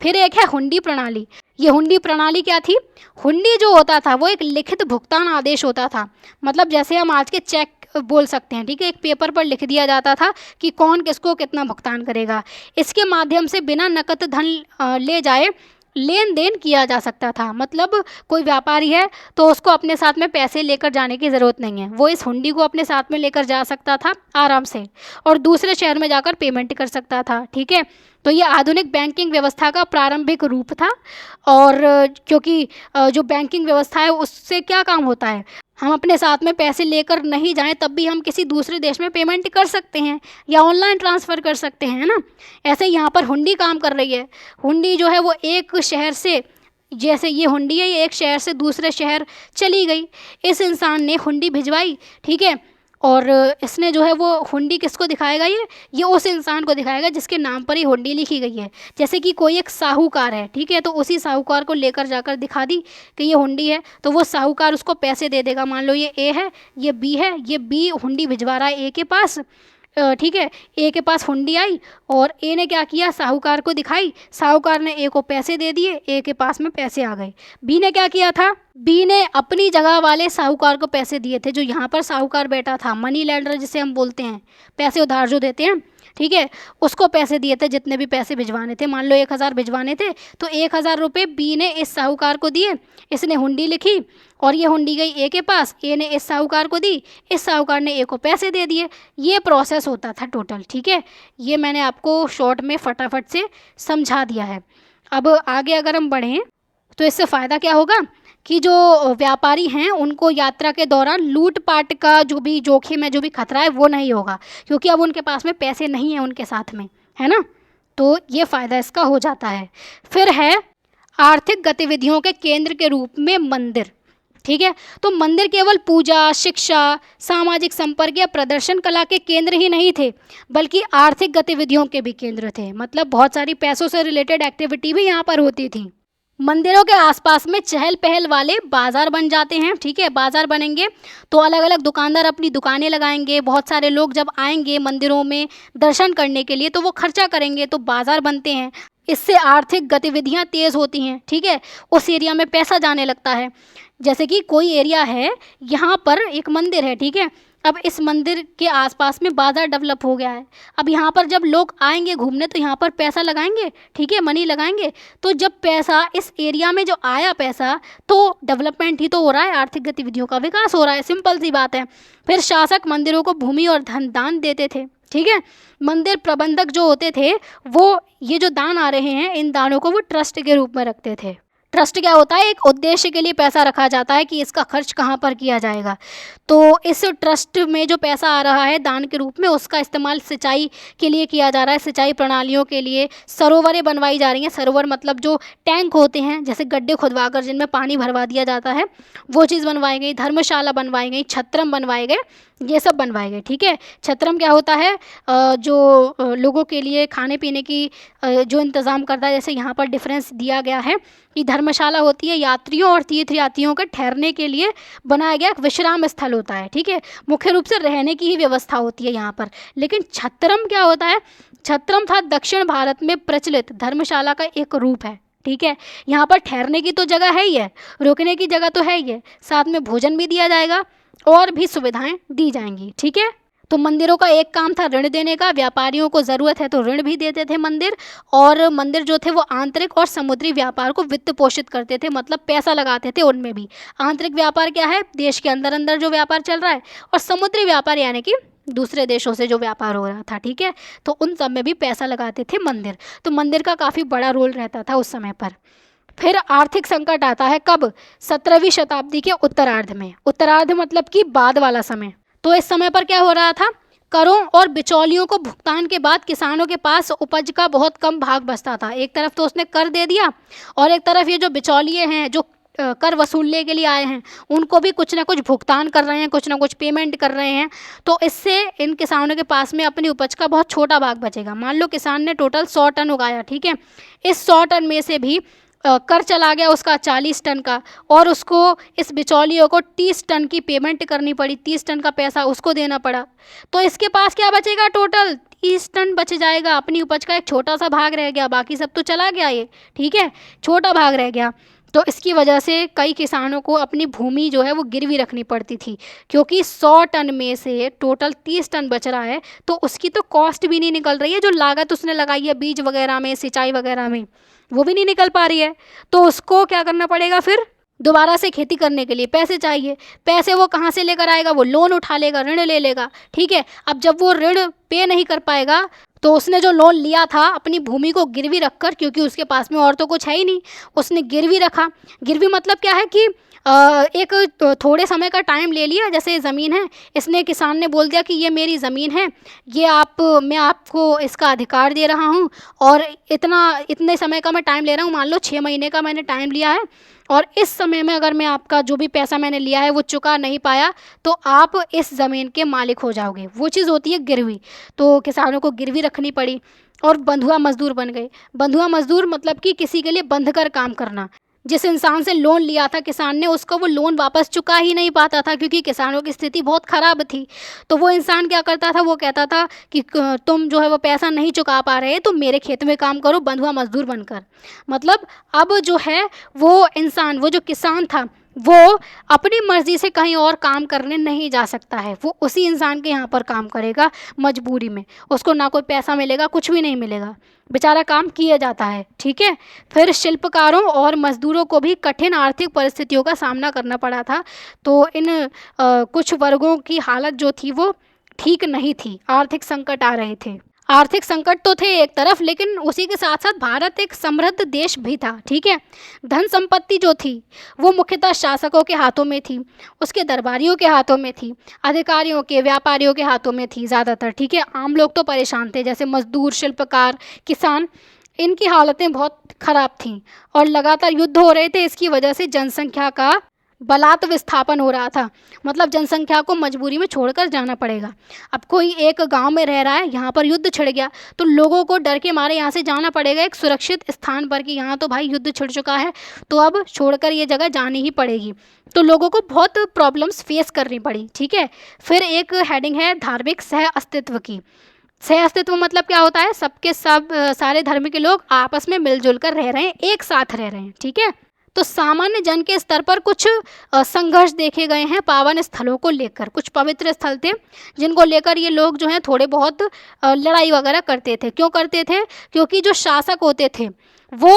फिर एक है हुंडी प्रणाली। ये हुंडी प्रणाली क्या थी? हुंडी जो होता था वो एक लिखित भुगतान आदेश होता था। मतलब जैसे हम आज के चेक बोल सकते हैं। ठीक है, एक पेपर पर लिख दिया जाता था कि कौन किसको कितना भुगतान करेगा। इसके माध्यम से बिना नकद धन ले जाए लेन देन किया जा सकता था। मतलब कोई व्यापारी है तो उसको अपने साथ में पैसे लेकर जाने की ज़रूरत नहीं है, वो इस हुंडी को अपने साथ में लेकर जा सकता था आराम से और दूसरे शहर में जाकर पेमेंट कर सकता था। ठीक है, तो ये आधुनिक बैंकिंग व्यवस्था का प्रारंभिक रूप था। और क्योंकि जो बैंकिंग व्यवस्था है उससे क्या काम होता है, हम अपने साथ में पैसे लेकर नहीं जाएं तब भी हम किसी दूसरे देश में पेमेंट कर सकते हैं या ऑनलाइन ट्रांसफ़र कर सकते हैं, है ना। ऐसे यहाँ पर हुंडी काम कर रही है। हुंडी जो है वो एक शहर से, जैसे ये हुंडी है, ये एक शहर से दूसरे शहर चली गई। इस इंसान ने हुंडी भिजवाई, ठीक है, और इसने जो है वो हुंडी किसको दिखाएगा, ये उस इंसान को दिखाएगा जिसके नाम पर ये हुंडी लिखी गई है। जैसे कि कोई एक साहूकार है, ठीक है, तो उसी साहूकार को लेकर जाकर दिखा दी कि ये हुंडी है, तो वो साहूकार उसको पैसे दे देगा। मान लो ये ए है, ये बी है, ये बी हुंडी भिजवा रहा है ए के पास, ठीक है, ए के पास हुंडी आई और ए ने क्या किया, साहूकार को दिखाई, साहूकार ने ए को पैसे दे दिए, ए के पास में पैसे आ गए। बी ने क्या किया था, बी ने अपनी जगह वाले साहूकार को पैसे दिए थे, जो यहाँ पर साहूकार बैठा था, मनी लैंडर जिसे हम बोलते हैं, पैसे उधार जो देते हैं, ठीक है, उसको पैसे दिए थे, जितने भी पैसे भिजवाने थे। मान लो 1000 भिजवाने थे तो 1000 रुपये बी ने इस साहूकार को दिए, इसने हुंडी लिखी और ये हुंडी गई ए के पास, ए ने इस साहूकार को दी, इस साहूकार ने ए को पैसे दे दिए। ये प्रोसेस होता था टोटल। ठीक है, ये मैंने आपको शॉर्ट में फटाफट से समझा दिया है। अब आगे अगर हम बढ़ें तो इससे फ़ायदा क्या होगा कि जो व्यापारी हैं उनको यात्रा के दौरान लूटपाट का जो भी जोखिम है, जो भी खतरा है, वो नहीं होगा, क्योंकि अब उनके पास में पैसे नहीं हैं उनके साथ में, है ना। तो ये फ़ायदा इसका हो जाता है। फिर है आर्थिक गतिविधियों के केंद्र के रूप में मंदिर। ठीक है, तो मंदिर केवल पूजा, शिक्षा, सामाजिक संपर्क या प्रदर्शन कला के केंद्र ही नहीं थे, बल्कि आर्थिक गतिविधियों के भी केंद्र थे। मतलब बहुत सारी पैसों से रिलेटेड एक्टिविटी भी यहाँ पर होती थी। मंदिरों के आसपास में चहल पहल वाले बाज़ार बन जाते हैं। ठीक है, बाज़ार बनेंगे तो अलग अलग दुकानदार अपनी दुकानें लगाएंगे। बहुत सारे लोग जब आएंगे मंदिरों में दर्शन करने के लिए तो वो खर्चा करेंगे, तो बाज़ार बनते हैं। इससे आर्थिक गतिविधियां तेज़ होती हैं। ठीक है, उस एरिया में पैसा जाने लगता है। जैसे कि कोई एरिया है, यहाँ पर एक मंदिर है, ठीक है, अब इस मंदिर के आसपास में बाज़ार डेवलप हो गया है। अब यहाँ पर जब लोग आएंगे घूमने तो यहाँ पर पैसा लगाएंगे, ठीक है, मनी लगाएंगे। तो जब पैसा इस एरिया में जो आया पैसा, तो डेवलपमेंट ही तो हो रहा है, आर्थिक गतिविधियों का विकास हो रहा है, सिंपल सी बात है। फिर शासक मंदिरों को भूमि और धन दान देते थे। ठीक है, मंदिर प्रबंधक जो होते थे वो ये जो दान आ रहे हैं, इन दानों को वो ट्रस्ट के रूप में रखते थे। ट्रस्ट क्या होता है, एक उद्देश्य के लिए पैसा रखा जाता है कि इसका खर्च कहाँ पर किया जाएगा। तो इस ट्रस्ट में जो पैसा आ रहा है दान के रूप में, उसका इस्तेमाल सिंचाई के लिए किया जा रहा है, सिंचाई प्रणालियों के लिए। सरोवरें बनवाई जा रही हैं। सरोवर मतलब जो टैंक होते हैं, जैसे गड्ढे खुदवाकर जिनमें पानी भरवा दिया जाता है, वो चीज़ बनवाई गई। धर्मशाला बनवाई गई, छत्रम बनवाए गए, ये सब बनवाए गए। ठीक है, छत्रम क्या होता है, जो लोगों के लिए खाने पीने की जो इंतज़ाम करता है। जैसे यहाँ पर डिफरेंस दिया गया है कि धर्मशाला होती है यात्रियों और तीर्थयात्रियों के ठहरने के लिए बनाया गया एक विश्राम स्थल होता है। ठीक है, मुख्य रूप से रहने की ही व्यवस्था होती है यहाँ पर। लेकिन छत्रम क्या होता है, छत्रम था दक्षिण भारत में प्रचलित धर्मशाला का एक रूप है। ठीक है, यहाँ पर ठहरने की तो जगह है ही है, रुकने की जगह तो है ही है, साथ में भोजन भी दिया जाएगा और भी सुविधाएं दी जाएंगी। ठीक है, तो मंदिरों का एक काम था ऋण देने का। व्यापारियों को ज़रूरत है तो ऋण भी देते थे मंदिर। और मंदिर जो थे वो आंतरिक और समुद्री व्यापार को वित्त पोषित करते थे, मतलब पैसा लगाते थे उनमें भी। आंतरिक व्यापार क्या है, देश के अंदर अंदर जो व्यापार चल रहा है, और समुद्री व्यापार यानी कि दूसरे देशों से जो व्यापार हो रहा था। ठीक है, तो उन सब में भी पैसा लगाते थे मंदिर। तो मंदिर का काफ़ी बड़ा रोल रहता था उस समय पर। फिर आर्थिक संकट आता है कब, 17वीं शताब्दी के उत्तरार्ध में। उत्तरार्ध मतलब कि बाद वाला समय। तो इस समय पर क्या हो रहा था, करों और बिचौलियों को भुगतान के बाद किसानों के पास उपज का बहुत कम भाग बचता था। एक तरफ तो उसने कर दे दिया और एक तरफ ये जो बिचौलिए हैं, जो कर वसूलने के लिए आए हैं, उनको भी कुछ ना कुछ भुगतान कर रहे हैं, कुछ ना कुछ पेमेंट कर रहे हैं। तो इससे इन किसानों के पास में अपनी उपज का बहुत छोटा भाग बचेगा। मान लो किसान ने टोटल 100 टन उगाया, ठीक है, इस 100 टन में से भी कर चला गया उसका 40 टन का, और उसको इस बिचौलियों को 30 टन की पेमेंट करनी पड़ी, 30 टन का पैसा उसको देना पड़ा। तो इसके पास क्या बचेगा? टोटल 30 टन बच जाएगा। अपनी उपज का एक छोटा सा भाग रह गया, बाकी सब तो चला गया ये, ठीक है, छोटा भाग रह गया। तो इसकी वजह से कई किसानों को अपनी भूमि जो है वो गिरवी रखनी पड़ती थी, क्योंकि 100 टन में से टोटल 30 टन बच रहा है, तो उसकी तो कॉस्ट भी नहीं निकल रही है, जो लागत उसने लगाई है बीज वगैरह में, सिंचाई वगैरह में, वो भी नहीं निकल पा रही है। तो उसको क्या करना पड़ेगा? फिर दोबारा से खेती करने के लिए पैसे चाहिए। पैसे वो कहाँ से लेकर आएगा? वो लोन उठा लेगा, ऋण ले लेगा, ठीक है। अब जब वो ऋण पे नहीं कर पाएगा, तो उसने जो लोन लिया था अपनी भूमि को गिरवी रखकर, क्योंकि उसके पास में और तो कुछ है ही नहीं, उसने गिरवी रखा। गिरवी मतलब क्या है कि एक थोड़े समय का टाइम ले लिया, जैसे ज़मीन है, इसने किसान ने बोल दिया कि ये मेरी ज़मीन है, ये मैं आपको इसका अधिकार दे रहा हूँ, और इतने समय का मैं टाइम ले रहा हूँ, मान लो 6 महीने का मैंने टाइम लिया है, और इस समय में अगर मैं आपका जो भी पैसा मैंने लिया है वो चुका नहीं पाया, तो आप इस ज़मीन के मालिक हो जाओगे। वो चीज़ होती है गिरवी। तो किसानों को गिरवी रखनी पड़ी और बंधुआ मजदूर बन गए। बंधुआ मजदूर मतलब कि किसी के लिए बंध कर काम करना। जिस इंसान से लोन लिया था किसान ने, उसको वो लोन वापस चुका ही नहीं पाता था, क्योंकि किसानों की स्थिति बहुत ख़राब थी। तो वो इंसान क्या करता था? वो कहता था कि तुम जो है वो पैसा नहीं चुका पा रहे, तुम मेरे खेत में काम करो बंधुआ मजदूर बनकर। मतलब अब जो है वो इंसान, वो जो किसान था, वो अपनी मर्ज़ी से कहीं और काम करने नहीं जा सकता है। वो उसी इंसान के यहाँ पर काम करेगा मजबूरी में। उसको ना कोई पैसा मिलेगा, कुछ भी नहीं मिलेगा, बेचारा काम किया जाता है, ठीक है। फिर शिल्पकारों और मजदूरों को भी कठिन आर्थिक परिस्थितियों का सामना करना पड़ा था। तो इन कुछ वर्गों की हालत जो थी वो ठीक नहीं थी, आर्थिक संकट आ रहे थे। आर्थिक संकट तो थे एक तरफ, लेकिन उसी के साथ साथ भारत एक समृद्ध देश भी था, ठीक है। धन संपत्ति जो थी वो मुख्यतः शासकों के हाथों में थी, उसके दरबारियों के हाथों में थी, अधिकारियों के, व्यापारियों के हाथों में थी ज़्यादातर, ठीक है। आम लोग तो परेशान थे, जैसे मजदूर, शिल्पकार, किसान, इनकी हालतें बहुत ख़राब थीं, और लगातार युद्ध हो रहे थे। इसकी वजह से जनसंख्या का बलात् विस्थापन हो रहा था, मतलब जनसंख्या को मजबूरी में छोड़कर जाना पड़ेगा। अब कोई एक गांव में रह रहा है, यहाँ पर युद्ध छिड़ गया, तो लोगों को डर के मारे यहाँ से जाना पड़ेगा एक सुरक्षित स्थान पर, कि यहाँ तो भाई युद्ध छिड़ चुका है, तो अब छोड़कर ये जगह जानी ही पड़ेगी। तो लोगों को बहुत प्रॉब्लम्स फेस करनी पड़ी, ठीक है। फिर एक हेडिंग है धार्मिक सह अस्तित्व की। सह अस्तित्व मतलब क्या होता है? सबके सब सारे धर्म के लोग आपस में मिलजुल कर रह रहे हैं, एक साथ रह रहे हैं, ठीक है। तो सामान्य जन के स्तर पर कुछ संघर्ष देखे गए हैं पावन स्थलों को लेकर। कुछ पवित्र स्थल थे जिनको लेकर ये लोग जो हैं थोड़े बहुत लड़ाई वगैरह करते थे। क्यों करते थे? क्योंकि जो शासक होते थे वो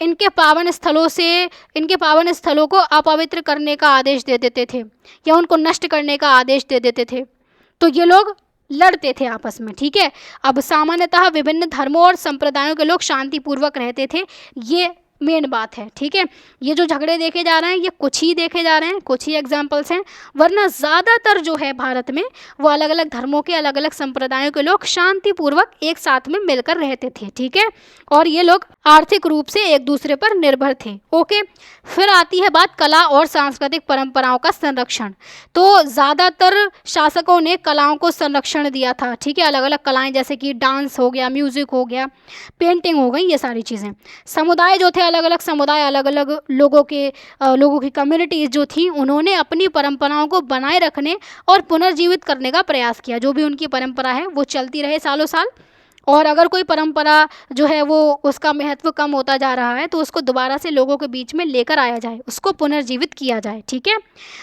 इनके पावन स्थलों को अपवित्र करने का आदेश दे देते थे, या उनको नष्ट करने का आदेश दे देते थे। तो ये लोग लड़ते थे आपस में, ठीक है। अब सामान्यतः विभिन्न धर्मों और संप्रदायों के लोग शांतिपूर्वक रहते थे, ये मेन बात है, ठीक है। ये जो झगड़े देखे जा रहे हैं ये कुछ ही देखे जा रहे हैं, कुछ ही एग्जाम्पल्स हैं, वरना ज़्यादातर जो है भारत में वो अलग अलग धर्मों के, अलग अलग संप्रदायों के लोग शांतिपूर्वक एक साथ में मिलकर रहते थे, ठीक है। और ये लोग आर्थिक रूप से एक दूसरे पर निर्भर थे, ओके। फिर आती है बात कला और सांस्कृतिक परंपराओं का संरक्षण। तो ज़्यादातर शासकों ने कलाओं को संरक्षण दिया था, ठीक है। अलग अलग कलाएँ जैसे कि डांस हो गया, म्यूज़िक हो गया, पेंटिंग हो गई, ये सारी चीज़ें। समुदाय जो थे, अलग अलग समुदाय, अलग अलग लोगों की कम्युनिटीज़ जो थी, उन्होंने अपनी परंपराओं को बनाए रखने और पुनर्जीवित करने का प्रयास किया। जो भी उनकी परंपरा है वो चलती रहे सालों साल, और अगर कोई परंपरा जो है वो उसका महत्व कम होता जा रहा है तो उसको दोबारा से लोगों के बीच में लेकर आया जाए, उसको पुनर्जीवित किया जाए, ठीक है।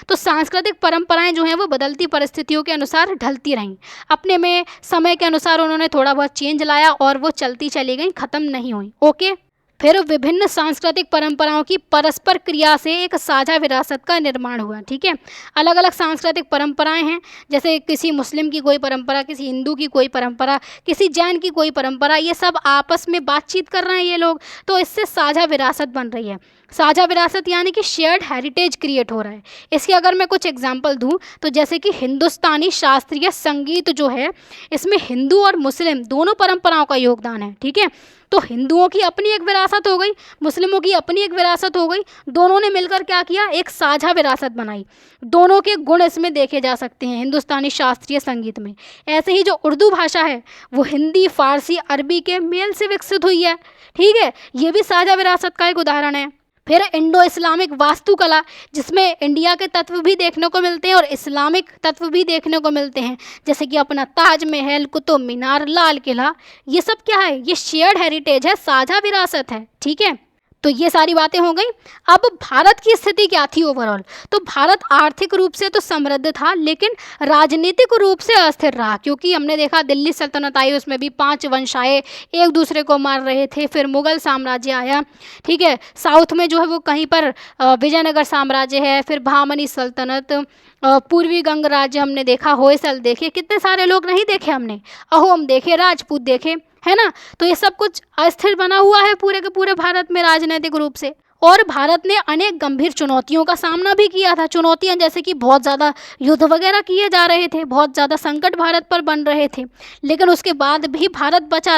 तो सांस्कृतिक परंपराएं जो हैं वो बदलती परिस्थितियों के अनुसार ढलती रहीं, अपने में समय के अनुसार उन्होंने थोड़ा बहुत चेंज लाया और वो चलती चली गई, ख़त्म नहीं हुई, ओके। फिर विभिन्न सांस्कृतिक परंपराओं की परस्पर क्रिया से एक साझा विरासत का निर्माण हुआ, ठीक है। अलग अलग सांस्कृतिक परंपराएं हैं, जैसे किसी मुस्लिम की कोई परंपरा, किसी हिंदू की कोई परंपरा, किसी जैन की कोई परंपरा, ये सब आपस में बातचीत कर रहे हैं ये लोग, तो इससे साझा विरासत बन रही है। साझा विरासत यानी कि शेयर्ड हेरिटेज क्रिएट हो रहा है। इसके अगर मैं कुछ एग्जांपल दूं तो जैसे कि हिंदुस्तानी शास्त्रीय संगीत जो है, इसमें हिंदू और मुस्लिम दोनों परंपराओं का योगदान है, ठीक है। तो हिंदुओं की अपनी एक विरासत हो गई, मुस्लिमों की अपनी एक विरासत हो गई, दोनों ने मिलकर क्या किया, एक साझा विरासत बनाई। दोनों के गुण इसमें देखे जा सकते हैं हिंदुस्तानी शास्त्रीय संगीत में। ऐसे ही जो उर्दू भाषा है वो हिंदी, फारसी, अरबी के मेल से विकसित हुई है, ठीक है, ये भी साझा विरासत का एक उदाहरण है। फिर इंडो इस्लामिक वास्तुकला, जिसमें इंडिया के तत्व भी देखने को मिलते हैं और इस्लामिक तत्व भी देखने को मिलते हैं, जैसे कि अपना ताजमहल, कुतुब मीनार, लाल किला, ये सब क्या है, ये शेयर्ड हेरिटेज है, साझा विरासत है, ठीक है। तो ये सारी बातें हो गई। अब भारत की स्थिति क्या थी ओवरऑल, तो भारत आर्थिक रूप से तो समृद्ध था लेकिन राजनीतिक रूप से अस्थिर रहा, क्योंकि हमने देखा दिल्ली सल्तनत आई, उसमें भी 5 वंश आए, एक दूसरे को मार रहे थे। फिर मुगल साम्राज्य आया, ठीक है, साउथ में जो है वो कहीं पर विजयनगर साम्राज्य है, फिर बहमनी सल्तनत, पूर्वी गंग राज्य हमने देखा, होयसल देखे, कितने सारे लोग नहीं देखे हमने, अहोम देखे, राजपूत देखे, है ना। तो ये सब कुछ अस्थिर बना हुआ है पूरे के पूरे भारत में राजनीतिक रूप से। और भारत ने अनेक गंभीर चुनौतियों का सामना भी किया था। चुनौतियां जैसे कि बहुत ज़्यादा युद्ध वगैरह किए जा रहे थे, बहुत ज़्यादा संकट भारत पर बन रहे थे, लेकिन उसके बाद भी भारत बचा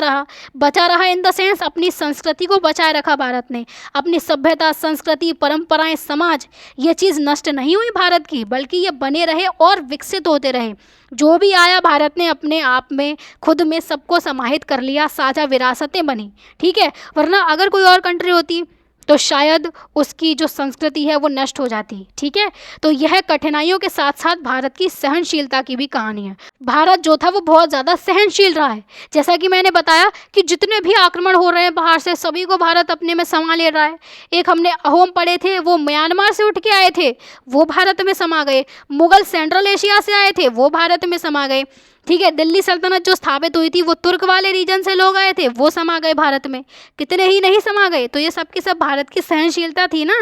रहा इन द सेंस अपनी संस्कृति को बचाए रखा भारत ने, अपनी सभ्यता, संस्कृति, परंपराएं, समाज, ये चीज़ नष्ट नहीं हुई भारत की, बल्कि ये बने रहे और विकसित होते रहे। जो भी आया भारत ने अपने आप में खुद में सबको समाहित कर लिया, साझा विरासतें बनी, ठीक है। वरना अगर कोई और कंट्री होती तो शायद उसकी जो संस्कृति है वो नष्ट हो जाती, ठीक है। तो यह कठिनाइयों के साथ साथ भारत की सहनशीलता की भी कहानी है। भारत जो था वो बहुत ज़्यादा सहनशील रहा है। जैसा कि मैंने बताया कि जितने भी आक्रमण हो रहे हैं बाहर से, सभी को भारत अपने में समा ले रहा है। एक हमने अहोम पढ़े थे, वो म्यांमार से उठ के आए थे, वो भारत में समा गए। मुगल सेंट्रल एशिया से आए थे, वो भारत में समा गए, ठीक है। दिल्ली सल्तनत जो स्थापित हुई थी वो तुर्क वाले रीजन से लोग आए थे, वो समा गए भारत में, कितने ही नहीं समा गए। तो ये सब की सब भारत की सहनशीलता थी ना।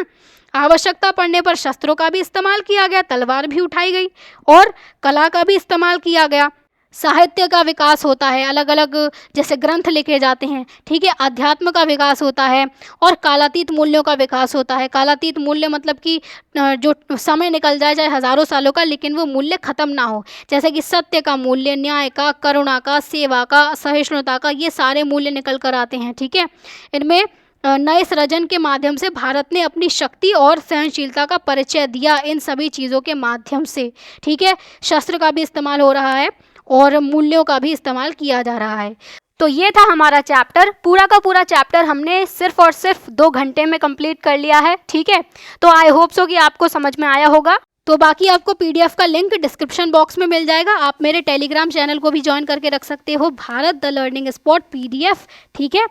आवश्यकता पड़ने पर शस्त्रों का भी इस्तेमाल किया गया, तलवार भी उठाई गई, और कला का भी इस्तेमाल किया गया। साहित्य का विकास होता है, अलग अलग जैसे ग्रंथ लिखे जाते हैं, ठीक है। अध्यात्म का विकास होता है और कालातीत मूल्यों का विकास होता है। कालातीत मूल्य मतलब कि जो समय निकल जाए, चाहे हज़ारों सालों का, लेकिन वो मूल्य ख़त्म ना हो, जैसे कि सत्य का मूल्य, न्याय का, करुणा का, सेवा का, सहिष्णुता का, ये सारे मूल्य निकल कर आते हैं, ठीक है। इनमें नए सृजन के माध्यम से भारत ने अपनी शक्ति और सहनशीलता का परिचय दिया, इन सभी चीज़ों के माध्यम से, ठीक है। शस्त्र का भी इस्तेमाल हो रहा है और मूल्यों का भी इस्तेमाल किया जा रहा है। तो ये था हमारा चैप्टर, पूरा का पूरा चैप्टर हमने सिर्फ और सिर्फ 2 घंटे में कंप्लीट कर लिया है, ठीक है। तो आई होप सो कि आपको समझ में आया होगा। तो बाकी आपको पीडीएफ का लिंक डिस्क्रिप्शन बॉक्स में मिल जाएगा। आप मेरे टेलीग्राम चैनल को भी ज्वाइन करके रख सकते हो, Bharat the learning spot PDF, ठीक है।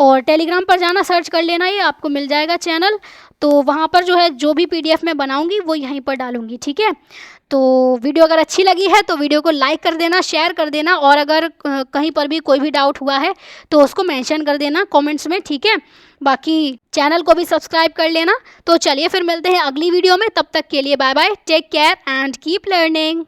और टेलीग्राम पर जाना, सर्च कर लेना, ये आपको मिल जाएगा चैनल। तो वहाँ पर जो है जो भी PDF मैं बनाऊँगी वो यहीं पर डालूँगी, ठीक है। तो वीडियो अगर अच्छी लगी है तो वीडियो को लाइक कर देना, शेयर कर देना, और अगर कहीं पर भी कोई भी डाउट हुआ है तो उसको मेंशन कर देना कमेंट्स में, ठीक है। बाकी चैनल को भी सब्सक्राइब कर लेना। तो चलिए फिर मिलते हैं अगली वीडियो में, तब तक के लिए bye bye, take care and keep learning.